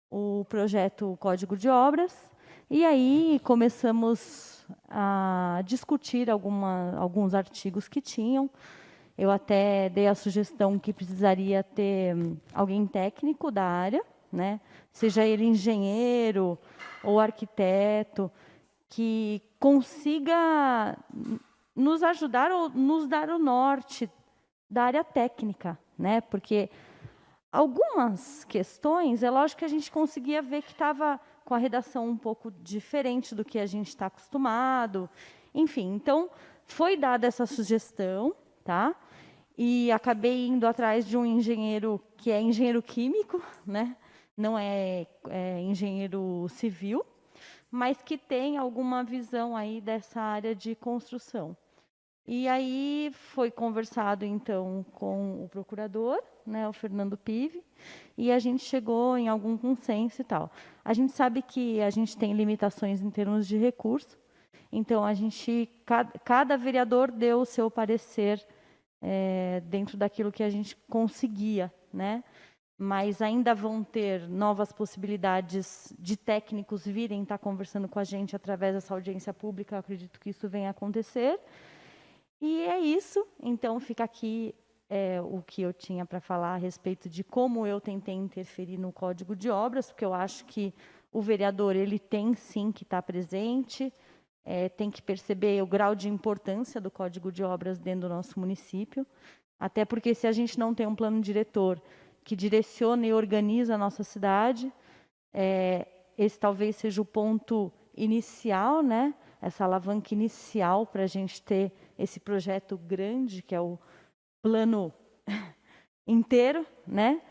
S5: o projeto Código de Obras, e aí começamos a discutir alguns artigos que tinham. Eu até dei a sugestão que precisaria ter alguém técnico da área, né, seja ele engenheiro ou arquiteto, que consiga nos ajudar ou nos dar o norte da área técnica, né? Porque algumas questões, é lógico que a gente conseguia ver que estava com a redação um pouco diferente do que a gente está acostumado. Enfim, então, foi dada essa sugestão, tá? E acabei indo atrás de um engenheiro que é engenheiro químico, né? Não é engenheiro civil, mas que tem alguma visão aí dessa área de construção. E aí foi conversado, então, com o procurador, né, o Fernando Pive, e a gente chegou em algum consenso e tal. A gente sabe que a gente tem limitações em termos de recurso, então cada vereador deu o seu parecer dentro daquilo que a gente conseguia, né? Mas ainda vão ter novas possibilidades de técnicos virem estar conversando com a gente através dessa audiência pública. Eu acredito que isso venha a acontecer. E é isso. Então, fica aqui o que eu tinha para falar a respeito de como eu tentei interferir no Código de Obras, porque eu acho que o vereador ele tem, sim, que estar presente, tem que perceber o grau de importância do Código de Obras dentro do nosso município, até porque se a gente não tem um plano diretor que direciona e organiza a nossa cidade, esse talvez seja o ponto inicial, né? Essa alavanca inicial para a gente ter esse projeto grande, que é o plano inteiro, né?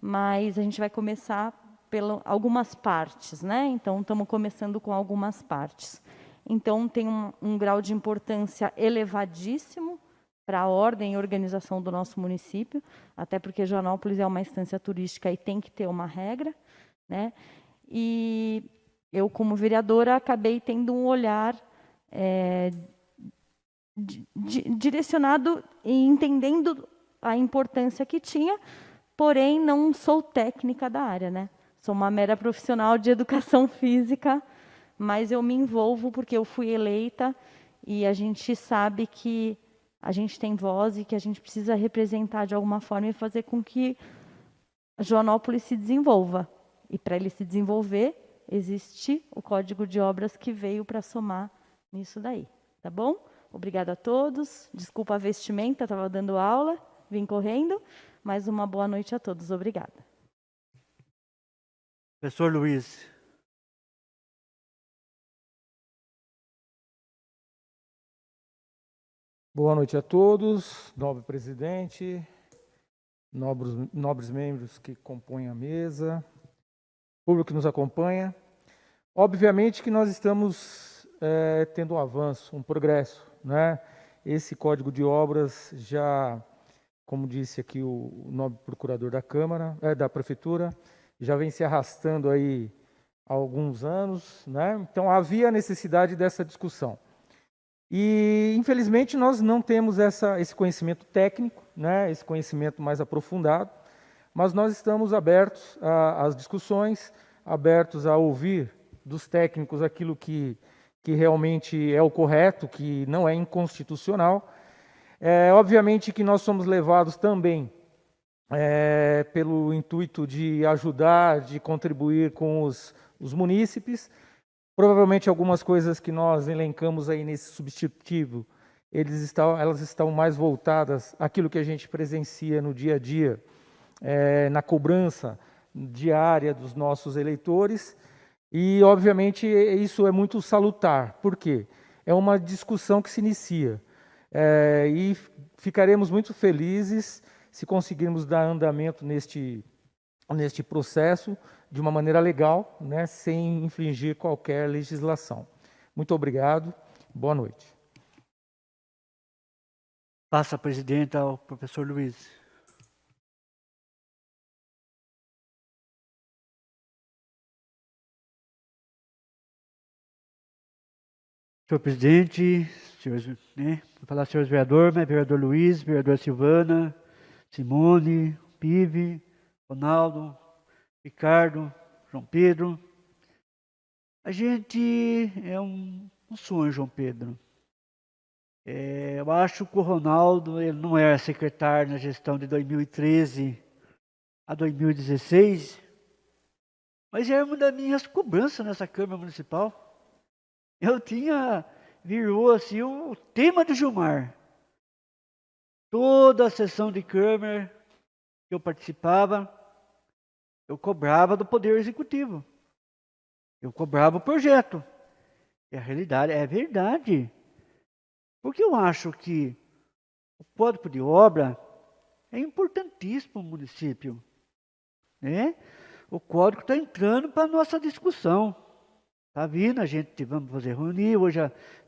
S5: mas a gente vai começar por algumas partes, né? Então, estamos começando com algumas partes. Então, tem um grau de importância elevadíssimo para a ordem e organização do nosso município, até porque Joanópolis é uma instância turística e tem que ter uma regra, né? E eu, como vereadora, acabei tendo um olhar direcionado e entendendo a importância que tinha, porém não sou técnica da área, né? Sou uma mera profissional de educação física, mas eu me envolvo porque eu fui eleita e a gente sabe que a gente tem voz e que a gente precisa representar de alguma forma e fazer com que Joanópolis se desenvolva. E para ele se desenvolver, existe o Código de Obras que veio para somar nisso daí, tá bom? Obrigada a todos. Desculpa a vestimenta, estava dando aula, vim correndo, mas uma boa noite a todos. Obrigada.
S1: Professor Luiz.
S6: Boa noite a todos, nobre presidente, nobres membros que compõem a mesa, público que nos acompanha. Obviamente que nós estamos tendo um avanço, um progresso, né? Esse Código de Obras já, como disse aqui o nobre procurador da Câmara, da Prefeitura, já vem se arrastando aí há alguns anos, né? Então havia necessidade dessa discussão. E, infelizmente, nós não temos esse conhecimento técnico, né, esse conhecimento mais aprofundado, mas nós estamos abertos às discussões, abertos a ouvir dos técnicos aquilo que realmente é o correto, que não é inconstitucional. Obviamente que nós somos levados também pelo intuito de ajudar, de contribuir com os munícipes. Provavelmente algumas coisas que nós elencamos aí nesse substitutivo, elas estão mais voltadas àquilo que a gente presencia no dia a dia, na cobrança diária dos nossos eleitores, e obviamente isso é muito salutar. Por quê? É uma discussão que se inicia, e ficaremos muito felizes se conseguirmos dar andamento neste processo de uma maneira legal, né, sem infringir qualquer legislação. Muito obrigado, boa noite.
S1: Passa a presidenta ao professor Luiz. Senhor presidente, senhores, né, vou falar senhores vereadores, mas vereador Luiz, vereadora Silvana, Simone, Pive, Ronaldo, Ricardo, João Pedro. A gente é um sonho, João Pedro. Eu acho que o Ronaldo ele não era secretário na gestão de 2013 a 2016, mas era uma das minhas cobranças nessa Câmara Municipal. Virou assim o tema do Gilmar. Toda a sessão de Câmara que eu participava, eu cobrava do Poder Executivo. Eu cobrava o projeto. E a realidade é verdade. Porque eu acho que o Código de Obra é importantíssimo para o município, né? O Código está entrando para a nossa discussão. Está vindo, vamos fazer reunião, hoje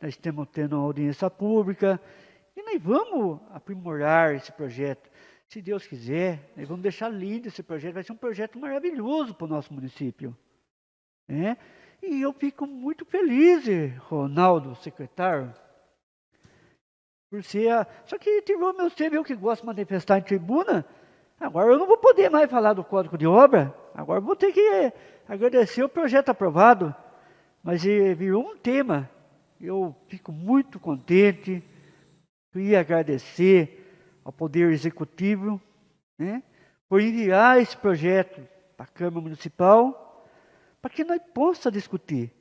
S1: nós estamos tendo uma audiência pública, e nós vamos aprimorar esse projeto. Se Deus quiser, nós vamos deixar lindo esse projeto, vai ser um projeto maravilhoso para o nosso município, né? E eu fico muito feliz, Ronaldo, secretário, por ser... Só que você viu que gosta de manifestar em tribuna, agora eu não vou poder mais falar do Código de Obra, agora eu vou ter que agradecer o projeto aprovado, mas virou um tema. Eu fico muito contente, queria agradecer ao Poder Executivo, né, por enviar esse projeto para a Câmara Municipal, para que nós possamos discutir.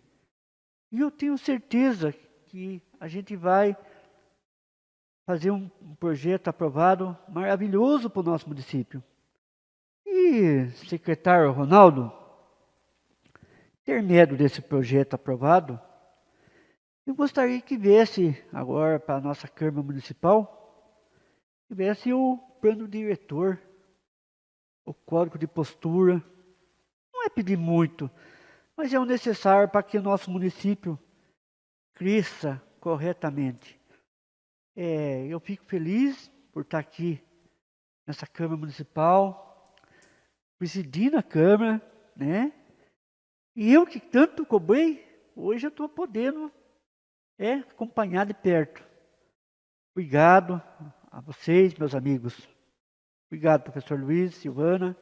S1: E eu tenho certeza que a gente vai fazer um projeto aprovado maravilhoso para o nosso município. E, secretário Ronaldo, ter medo desse projeto aprovado, eu gostaria que viesse agora para a nossa Câmara Municipal, tivesse o plano diretor o código de postura. Não é pedir muito, mas é o necessário para que o nosso município cresça corretamente. Eu fico feliz por estar aqui nessa Câmara Municipal, presidindo a Câmara, né? E eu que tanto cobrei, hoje eu estou podendo acompanhar de perto. Obrigado a vocês, meus amigos. Obrigado, professor Luiz, Silvana.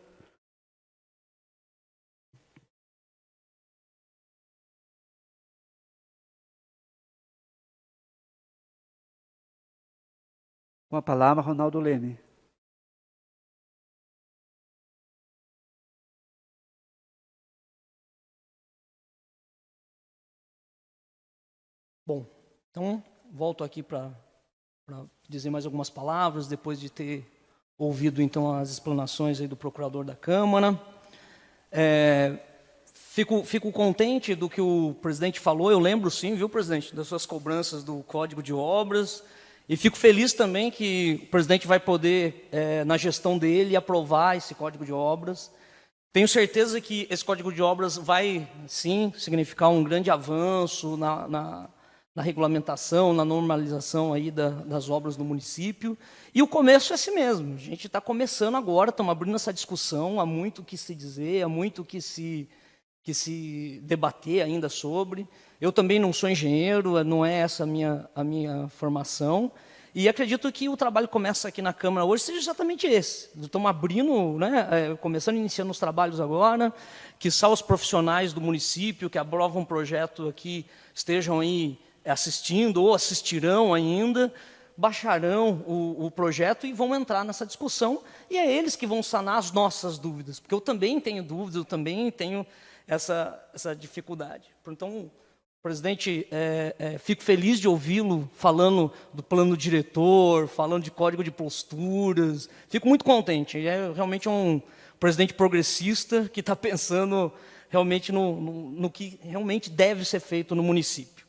S1: Com a palavra, Ronaldo Leme.
S2: Bom, então volto aqui para dizer mais algumas palavras, depois de ter ouvido então as explanações aí do procurador da Câmara. Fico contente do que o presidente falou. Eu lembro sim, viu, presidente, das suas cobranças do Código de Obras. E fico feliz também que o presidente vai poder, na gestão dele, aprovar esse Código de Obras. Tenho certeza que esse Código de Obras vai, sim, significar um grande avanço na regulamentação, na normalização aí das obras do município. E o começo é assim mesmo. A gente está começando agora, estamos abrindo essa discussão, há muito o que se dizer, há muito o que se debater ainda sobre. Eu também não sou engenheiro, não é essa a minha formação. E acredito que o trabalho que começa aqui na Câmara hoje seja exatamente esse. Estamos abrindo, começando, iniciando os trabalhos agora, que só os profissionais do município que aprovam um projeto aqui estejam aí assistindo ou assistirão ainda, baixarão o projeto e vão entrar nessa discussão. E é eles que vão sanar as nossas dúvidas, porque eu também tenho dúvidas, eu também tenho essa dificuldade. Então, presidente, fico feliz de ouvi-lo falando do plano diretor, falando de código de posturas. Fico muito contente. Realmente um presidente progressista que está pensando realmente no que realmente deve ser feito no município.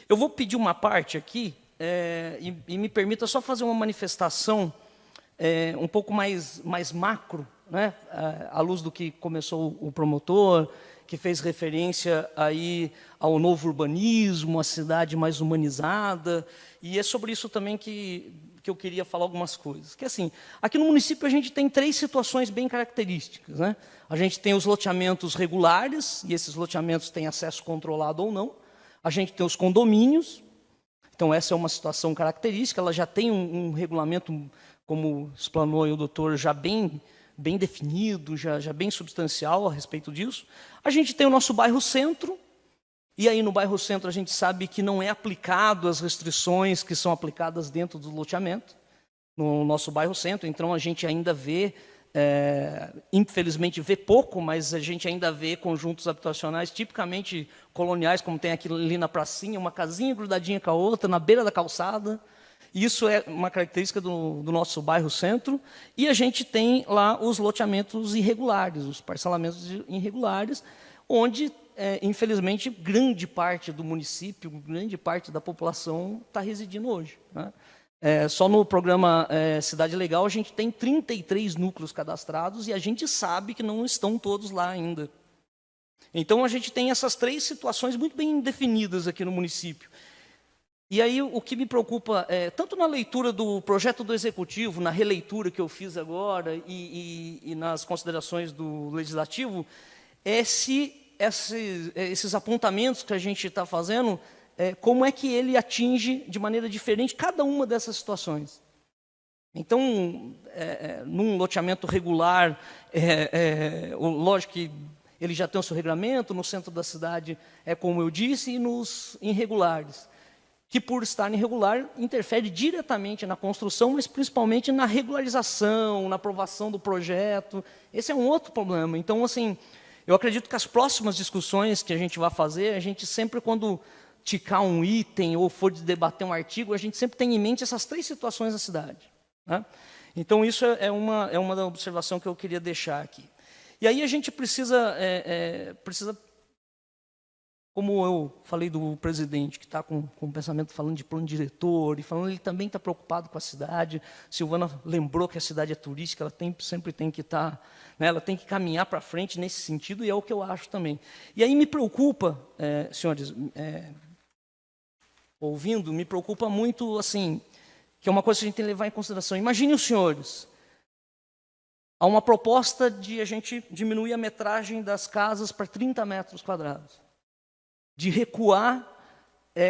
S2: Eu vou pedir uma parte aqui, e me permita só fazer uma manifestação um pouco mais macro, né, à luz do que começou o promotor, que fez referência aí ao novo urbanismo, a cidade mais humanizada, e é sobre isso também que eu queria falar algumas coisas. Que assim, aqui no município a gente tem 3 situações bem características, né? A gente tem os loteamentos regulares, e esses loteamentos têm acesso controlado ou não. A gente tem os condomínios, então essa é uma situação característica, ela já tem um regulamento, como explanou aí o doutor, já bem definido, já bem substancial a respeito disso. A gente tem o nosso bairro centro, e aí no bairro centro a gente sabe que não é aplicado as restrições que são aplicadas dentro do loteamento, no nosso bairro centro, então a gente ainda vê, infelizmente vê pouco, mas a gente ainda vê conjuntos habitacionais tipicamente coloniais, como tem aqui ali na pracinha, uma casinha grudadinha com a outra, na beira da calçada. Isso é uma característica do nosso bairro centro. E a gente tem lá os loteamentos irregulares, os parcelamentos irregulares, onde, infelizmente, grande parte do município, grande parte da população está residindo hoje, né? Só no programa Cidade Legal a gente tem 33 núcleos cadastrados e a gente sabe que não estão todos lá ainda. Então a gente tem essas 3 situações muito bem definidas aqui no município. E aí o que me preocupa, tanto na leitura do projeto do Executivo, na releitura que eu fiz agora e nas considerações do Legislativo, é se esses apontamentos que a gente está fazendo, como é que ele atinge de maneira diferente cada uma dessas situações. Então, num loteamento regular, lógico que ele já tem o seu regulamento, no centro da cidade é como eu disse, e nos irregulares, que por estar irregular interfere diretamente na construção, mas principalmente na regularização, na aprovação do projeto. Esse é um outro problema. Então, assim, eu acredito que as próximas discussões que a gente vai fazer, a gente sempre, quando ticar um item ou for debater um artigo, a gente sempre tem em mente essas 3 situações da cidade, né? Então, isso é uma observação que eu queria deixar aqui. E aí a gente precisa como eu falei do presidente, que está com o pensamento falando de plano diretor, e falando, ele também está preocupado com a cidade. Silvana lembrou que a cidade é turística, ela sempre tem que estar, né, ela tem que caminhar para frente nesse sentido, e é o que eu acho também. E aí me preocupa, senhores, ouvindo, me preocupa muito, assim, que é uma coisa que a gente tem que levar em consideração. Imagine os senhores, há uma proposta de a gente diminuir a metragem das casas para 30 metros quadrados. De recuar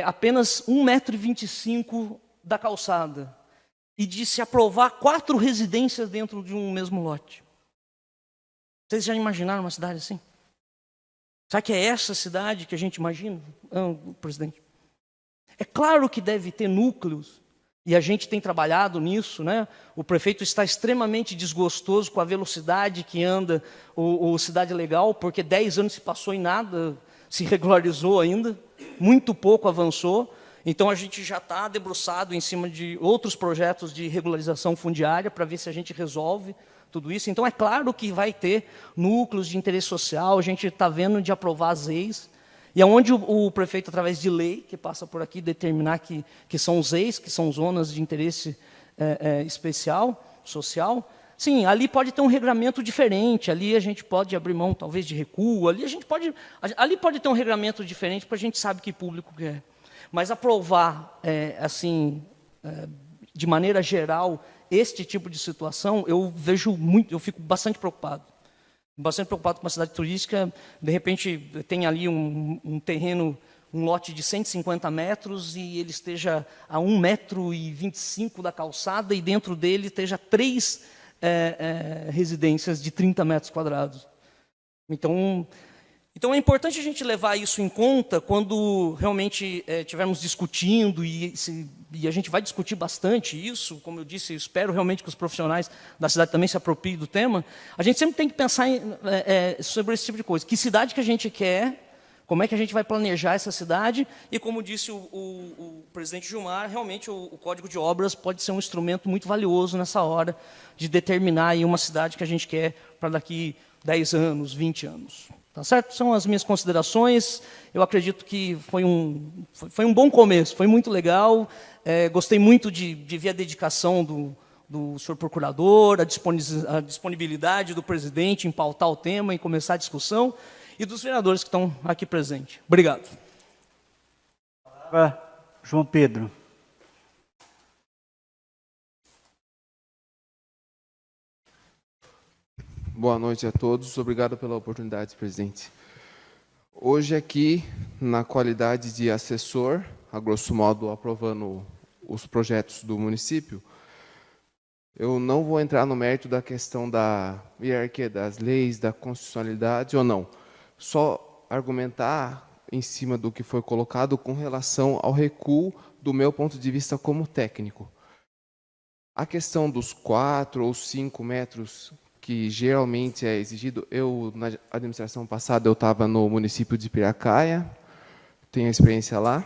S2: apenas 1,25 m da calçada e de se aprovar 4 residências dentro de um mesmo lote. Vocês já imaginaram uma cidade assim? Será que é essa cidade que a gente imagina, presidente? É claro que deve ter núcleos, e a gente tem trabalhado nisso, né? O prefeito está extremamente desgostoso com a velocidade que anda o Cidade Legal, porque 10 anos se passou e nada se regularizou ainda, muito pouco avançou. Então, a gente já está debruçado em cima de outros projetos de regularização fundiária para ver se a gente resolve tudo isso. Então, é claro que vai ter núcleos de interesse social, a gente está vendo de aprovar as leis, e é onde o prefeito, através de lei, que passa por aqui, determinar que são os EIs, que são zonas de interesse especial, social. Sim, ali pode ter um regramento diferente, ali a gente pode abrir mão, talvez, de recuo, ali pode ter um regramento diferente, porque a gente sabe que público que é. Mas aprovar, de maneira geral, este tipo de situação, eu fico bastante preocupado. Bastante preocupado com uma cidade turística, de repente tem ali um terreno, um lote de 150 metros e ele esteja a 1,25 m da calçada e dentro dele esteja 3 residências de 30 metros quadrados. Então é importante a gente levar isso em conta quando realmente estivermos discutindo, e a gente vai discutir bastante isso, como eu disse, eu espero realmente que os profissionais da cidade também se apropriem do tema. A gente sempre tem que pensar sobre esse tipo de coisa. Que cidade que a gente quer, como é que a gente vai planejar essa cidade, e como disse o presidente Gilmar, realmente o Código de Obras pode ser um instrumento muito valioso nessa hora de determinar aí uma cidade que a gente quer para daqui 10 anos, 20 anos. Tá certo? São as minhas considerações. Eu acredito que foi um bom começo, foi muito legal. Gostei muito de ver a dedicação do senhor procurador, a disponibilidade do presidente em pautar o tema, em começar a discussão, e dos vereadores que estão aqui presentes. Obrigado.
S1: João Pedro.
S7: Boa noite a todos. Obrigado pela oportunidade, presidente. Hoje aqui, na qualidade de assessor, a grosso modo aprovando os projetos do município, eu não vou entrar no mérito da questão da hierarquia das leis, da constitucionalidade ou não. Só argumentar em cima do que foi colocado com relação ao recuo do meu ponto de vista como técnico. A questão dos 4 ou 5 metros que geralmente é exigido, na administração passada, eu estava no município de Piracaia, tenho experiência lá,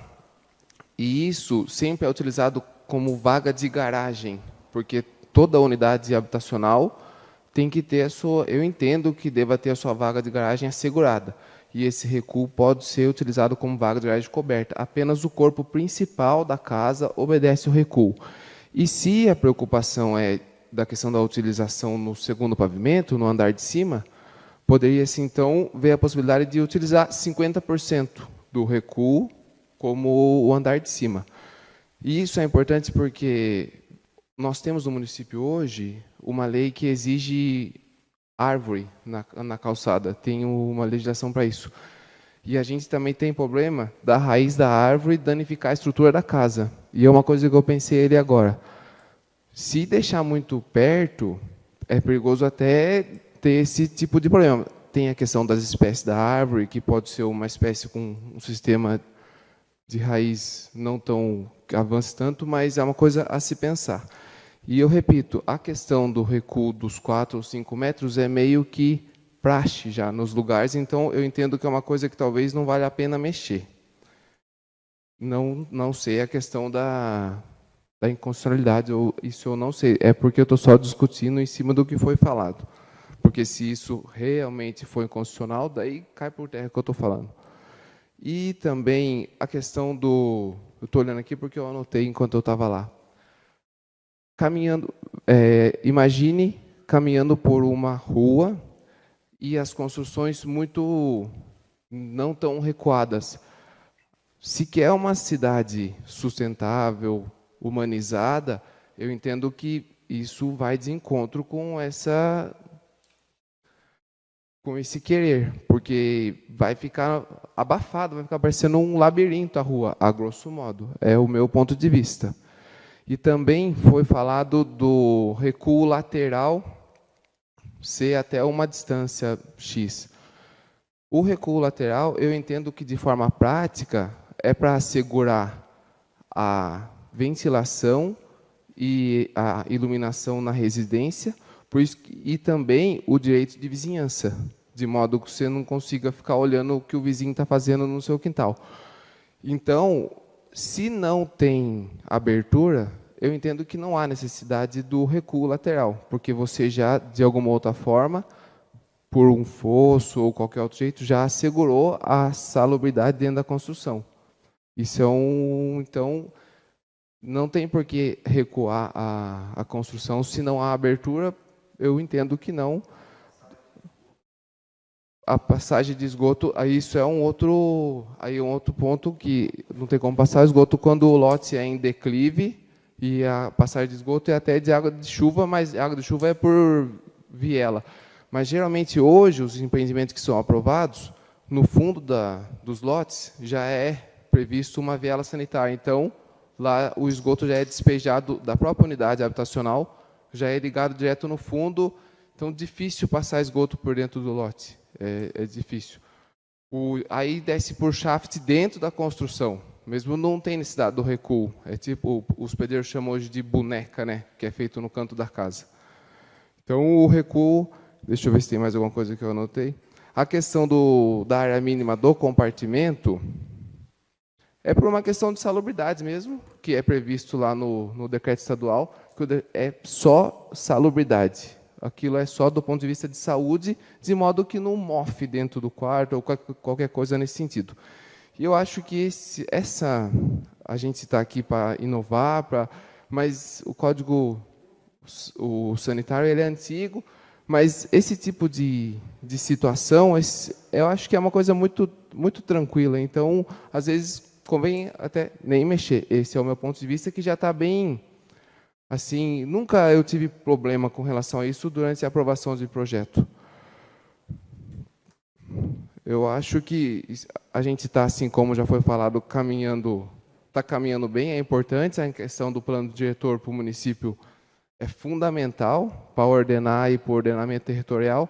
S7: e isso sempre é utilizado como vaga de garagem, porque toda unidade habitacional tem que ter eu entendo que deva ter a sua vaga de garagem assegurada, e esse recuo pode ser utilizado como vaga de garagem coberta. Apenas o corpo principal da casa obedece o recuo. E se a preocupação é da questão da utilização no segundo pavimento, no andar de cima, poderia-se, então, ver a possibilidade de utilizar 50% do recuo como o andar de cima. E isso é importante porque nós temos no município hoje uma lei que exige árvore na calçada, tem uma legislação para isso. E a gente também tem problema da raiz da árvore danificar a estrutura da casa. E é uma coisa que eu pensei ele agora. Se deixar muito perto, é perigoso até ter esse tipo de problema. Tem a questão das espécies da árvore, que pode ser uma espécie com um sistema de raiz não tão avance tanto, mas é uma coisa a se pensar. E eu repito, a questão do recuo dos 4 ou 5 metros é meio que praxe já nos lugares, então eu entendo que é uma coisa que talvez não vale a pena mexer. Não sei a questão da inconstitucionalidade, isso eu não sei, é porque eu estou só discutindo em cima do que foi falado. Porque se isso realmente for inconstitucional, daí cai por terra o que eu estou falando. E também a questão do... Eu estou olhando aqui porque eu anotei enquanto eu estava lá. Caminhando, imagine caminhando por uma rua e as construções muito não tão recuadas. Se quer uma cidade sustentável, humanizada, eu entendo que isso vai de encontro com esse querer, porque vai ficar abafado, vai ficar parecendo um labirinto a rua, a grosso modo. É o meu ponto de vista. E também foi falado do recuo lateral ser até uma distância X. O recuo lateral, eu entendo que, de forma prática, é para assegurar a ventilação e a iluminação na residência, por isso, e também o direito de vizinhança, de modo que você não consiga ficar olhando o que o vizinho está fazendo no seu quintal. Então, se não tem abertura, eu entendo que não há necessidade do recuo lateral, porque você já, de alguma outra forma, por um fosso ou qualquer outro jeito, já assegurou a salubridade dentro da construção. Isso é então, não tem por que recuar a construção. Se não há abertura, eu entendo que não. A passagem de esgoto, aí isso é um outro ponto que não tem como passar esgoto quando o lote é em declive e a passagem de esgoto é até de água de chuva, mas a água de chuva é por viela. Mas geralmente hoje os empreendimentos que são aprovados, no fundo dos lotes já é previsto uma viela sanitária. Então, lá o esgoto já é despejado da própria unidade habitacional, já é ligado direto no fundo, então difícil passar esgoto por dentro do lote. É difícil. Aí desce por shaft dentro da construção. Mesmo não tem necessidade do recuo. É tipo, os pedreiros chamam hoje de boneca, né? Que é feito no canto da casa. Então, o recuo... Deixa eu ver se tem mais alguma coisa que eu anotei. A questão da área mínima do compartimento é por uma questão de salubridade mesmo, que é previsto lá no decreto estadual, que é só salubridade. Aquilo é só do ponto de vista de saúde, de modo que não mofe dentro do quarto ou qualquer coisa nesse sentido. E eu acho que a gente está aqui para inovar, mas o código sanitário ele é antigo, mas esse tipo de situação, eu acho que é uma coisa muito, muito tranquila. Então, às vezes, convém até nem mexer. Esse é o meu ponto de vista, que já está bem... Assim, nunca eu tive problema com relação a isso durante a aprovação de projeto. Eu acho que a gente está, assim como já foi falado, está caminhando bem, é importante. A questão do plano diretor para o município é fundamental para ordenar e para o ordenamento territorial.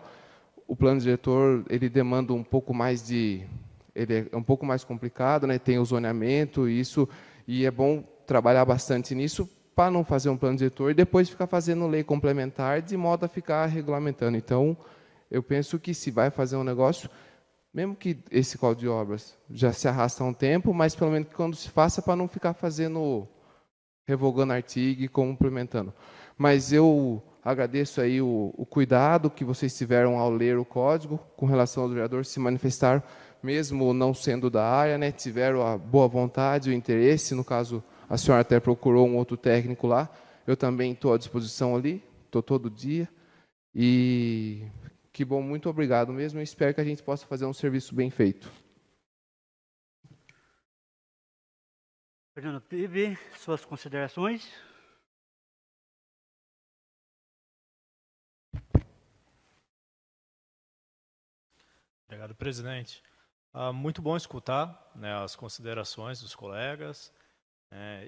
S7: O plano diretor ele demanda um pouco mais ele é um pouco mais complicado, né? Tem o zoneamento, e é bom trabalhar bastante nisso, para não fazer um plano diretor e depois ficar fazendo lei complementar de modo a ficar regulamentando. Então, eu penso que se vai fazer um negócio, mesmo que esse código de obras já se arrasta há um tempo, mas pelo menos que quando se faça, para não ficar revogando artigo e complementando. Mas eu agradeço aí o cuidado que vocês tiveram ao ler o código, com relação aos vereadores se manifestaram, mesmo não sendo da área, né, tiveram a boa vontade, o interesse, no caso... A senhora até procurou um outro técnico lá. Eu também estou à disposição ali, estou todo dia. E que bom, muito obrigado mesmo. Eu espero que a gente possa fazer um serviço bem feito.
S1: Fernando Pibe, suas considerações?
S3: Obrigado, presidente. Muito bom escutar, né, as considerações dos colegas.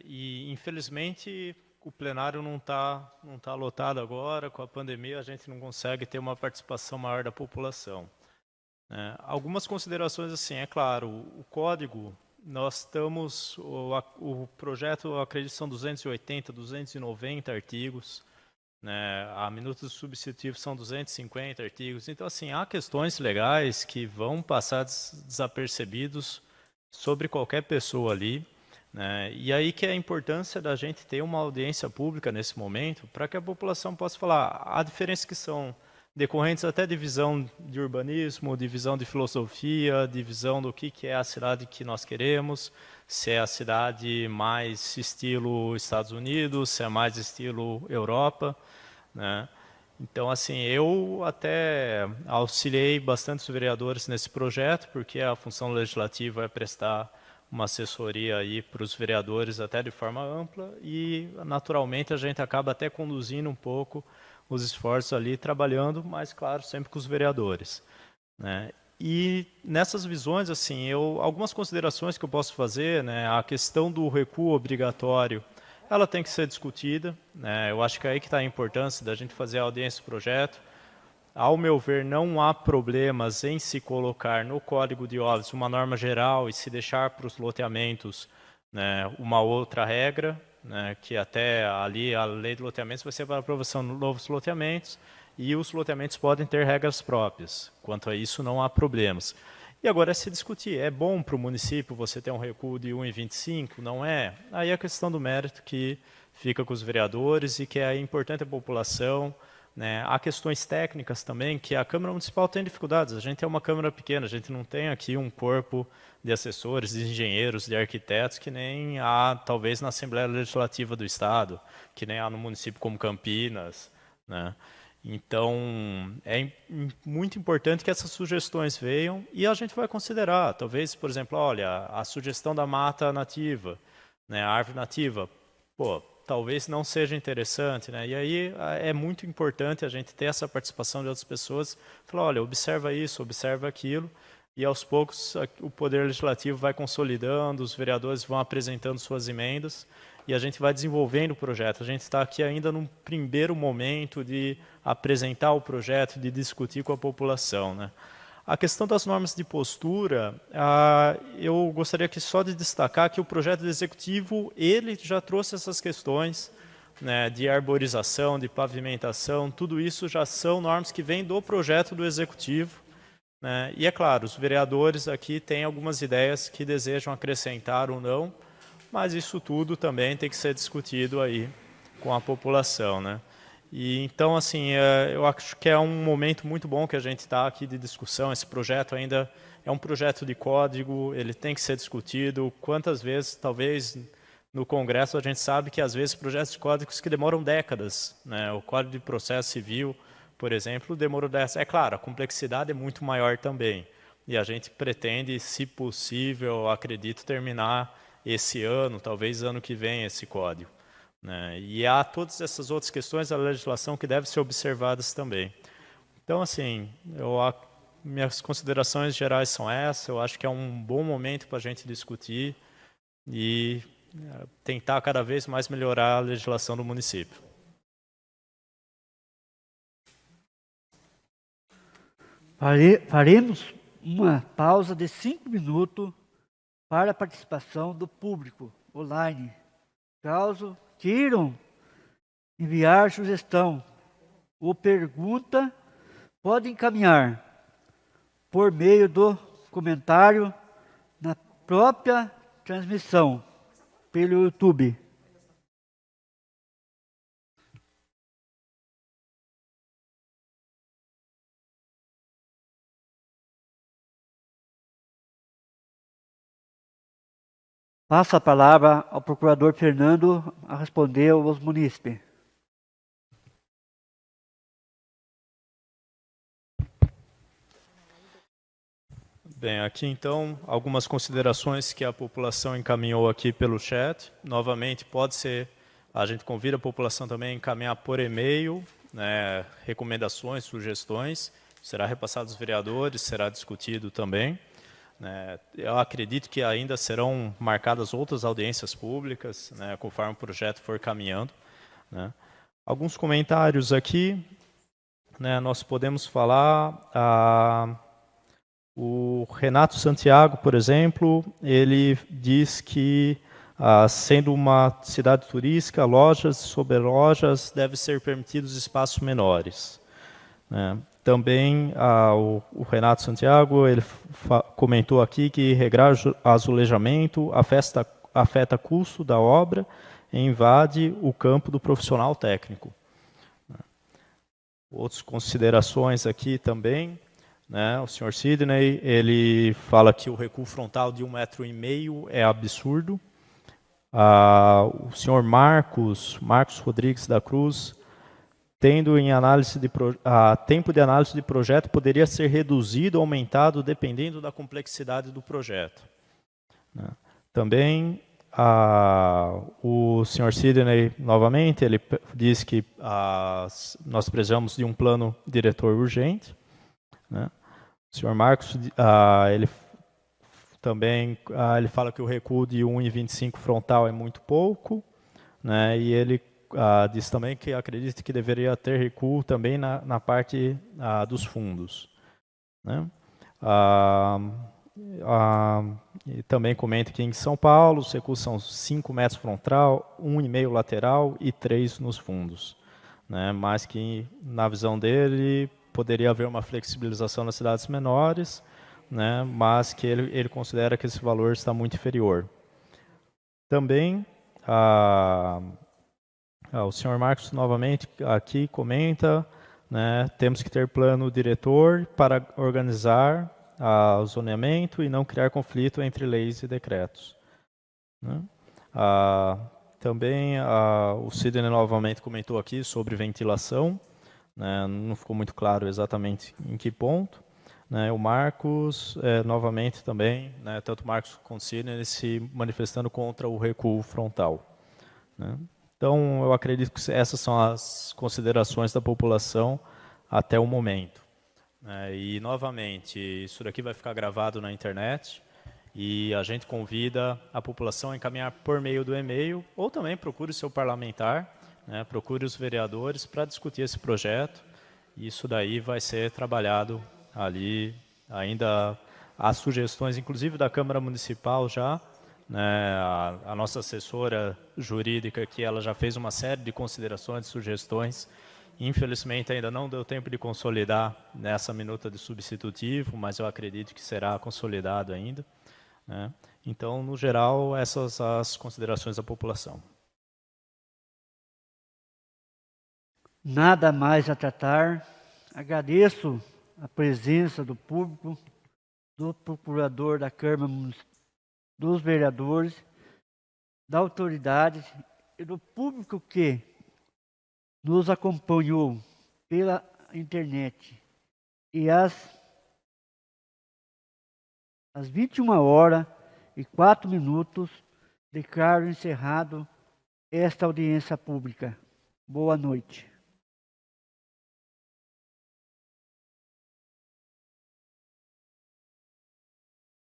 S3: E, infelizmente, o plenário não tá lotado agora. Com a pandemia, a gente não consegue ter uma participação maior da população. Algumas considerações, assim, é claro, o código, nós estamos... O projeto, eu acredito, são 280, 290 artigos. A minuta do substitutivo são 250 artigos. Então, assim, há questões legais que vão passar desapercebidos sobre qualquer pessoa ali. E aí que é a importância da gente ter uma audiência pública nesse momento, para que a população possa falar a diferença que são decorrentes até de visão de urbanismo, de visão de filosofia, de visão do que é a cidade que nós queremos, se é a cidade mais estilo Estados Unidos, se é mais estilo Europa, né? Então, assim, eu até auxiliei bastante os vereadores nesse projeto, porque a função legislativa é prestar uma assessoria aí para os vereadores até de forma ampla e, naturalmente, a gente acaba até conduzindo um pouco os esforços ali, trabalhando, mas, claro, sempre com os vereadores, né? E nessas visões, assim, algumas considerações que eu posso fazer, né, a questão do recuo obrigatório, ela tem que ser discutida, né? Eu acho que é aí que está a importância da gente fazer a audiência do projeto. Ao meu ver, não há problemas em se colocar no Código de Obras uma norma geral e se deixar para os loteamentos, né, uma outra regra, né, que até ali a lei de loteamentos vai ser para aprovação de novos loteamentos e os loteamentos podem ter regras próprias. Quanto a isso, não há problemas. E agora é se discutir, é bom para o município você ter um recuo de 1,25? Não é? Aí é a questão do mérito que fica com os vereadores e que é importante a população, né? Há questões técnicas também, que a Câmara Municipal tem dificuldades. A gente é uma Câmara pequena, a gente não tem aqui um corpo de assessores, de engenheiros, de arquitetos, que nem há, talvez, na Assembleia Legislativa do Estado, que nem há no município como Campinas, né? Então, é muito importante que essas sugestões venham e a gente vai considerar. Talvez, por exemplo, olha, a sugestão da mata nativa, né, a árvore nativa, pô, talvez não seja interessante, né? E aí é muito importante a gente ter essa participação de outras pessoas, falar, olha, observa isso, observa aquilo, e aos poucos o Poder Legislativo vai consolidando, os vereadores vão apresentando suas emendas, e a gente vai desenvolvendo o projeto. A gente está aqui ainda num primeiro momento de apresentar o projeto, de discutir com a população, né? A questão das normas de postura, eu gostaria aqui só de destacar que o projeto do Executivo, ele já trouxe essas questões, né, de arborização, de pavimentação, tudo isso já são normas que vêm do projeto do Executivo, né? E é claro, os vereadores aqui têm algumas ideias que desejam acrescentar ou não, mas isso tudo também tem que ser discutido aí com a população, né? E então, assim, eu acho que é um momento muito bom que a gente está aqui de discussão. Esse projeto ainda é um projeto de código, ele tem que ser discutido. Quantas vezes, talvez, no Congresso a gente sabe que, às vezes, projetos de códigos que demoram décadas, né? O Código de Processo Civil, por exemplo, demorou décadas. É claro, a complexidade é muito maior também. E a gente pretende, se possível, acredito, terminar esse ano, talvez ano que vem, esse código, né? E há todas essas outras questões da legislação que devem ser observadas também. Então, assim, minhas considerações gerais são essas. Eu acho que é um bom momento para a gente discutir e tentar cada vez mais melhorar a legislação do município.
S1: Faremos uma pausa de 5 minutos para a participação do público online. Caso queiram enviar sugestão ou pergunta, pode encaminhar por meio do comentário na própria transmissão pelo YouTube. Passo a palavra ao procurador Fernando a responder aos munícipes.
S3: Bem, aqui então algumas considerações que a população encaminhou aqui pelo chat. Novamente, pode ser, a gente convida a população também a encaminhar por e-mail, né, recomendações, sugestões. Será repassado aos vereadores, será discutido também. Eu acredito que ainda serão marcadas outras audiências públicas, né, conforme o projeto for caminhando, né. Alguns comentários aqui, né, nós podemos falar, o Renato Santiago, por exemplo, ele diz que, sendo uma cidade turística, lojas sobre lojas devem ser permitidos espaços menores, né. Também o Renato Santiago, ele comentou aqui que regrar azulejamento afeta custo da obra e invade o campo do profissional técnico. Outras considerações aqui também, né? O senhor Sidney, ele fala que o recuo frontal de 1,5 m é absurdo. O senhor Marcos Rodrigues da Cruz, tempo de análise de projeto poderia ser reduzido ou aumentado dependendo da complexidade do projeto. Também o senhor Sidney, novamente, ele diz que nós precisamos de um plano diretor urgente. Né? O senhor Marcos, ele também ele fala que o recuo de 1,25 frontal é muito pouco, né? E ele diz também que acredita que deveria ter recuo também na parte dos fundos. Né? E também comenta que em São Paulo os recuos são 5 metros frontal, 1,5 lateral e 3 nos fundos. Né? Mas que, na visão dele, poderia haver uma flexibilização nas cidades menores, né? Mas que ele considera que esse valor está muito inferior. Também, o senhor Marcos, novamente, aqui comenta, né, temos que ter plano diretor para organizar o zoneamento e não criar conflito entre leis e decretos. Né? Também o Sidney novamente comentou aqui sobre ventilação, né, não ficou muito claro exatamente em que ponto. Né, o Marcos, novamente também, né, tanto o Marcos quanto o Sidney se manifestando contra o recuo frontal. Né. Então, eu acredito que essas são as considerações da população até o momento. E, novamente, isso daqui vai ficar gravado na internet e a gente convida a população a encaminhar por meio do e-mail ou também procure o seu parlamentar, né, procure os vereadores para discutir esse projeto. E isso daí vai ser trabalhado ali. Ainda há sugestões, inclusive da Câmara Municipal já, né, a nossa assessora jurídica aqui, ela já fez uma série de considerações, de sugestões. Infelizmente ainda não deu tempo de consolidar nessa minuta de substitutivo, mas eu acredito que será consolidado ainda. Né? Então, no geral, essas as considerações da população.
S1: Nada mais a tratar. Agradeço a presença do público, do procurador da Câmara, dos vereadores, da autoridade e do público que nos acompanhou pela internet. E às 21h04, declaro encerrado esta audiência pública. Boa noite.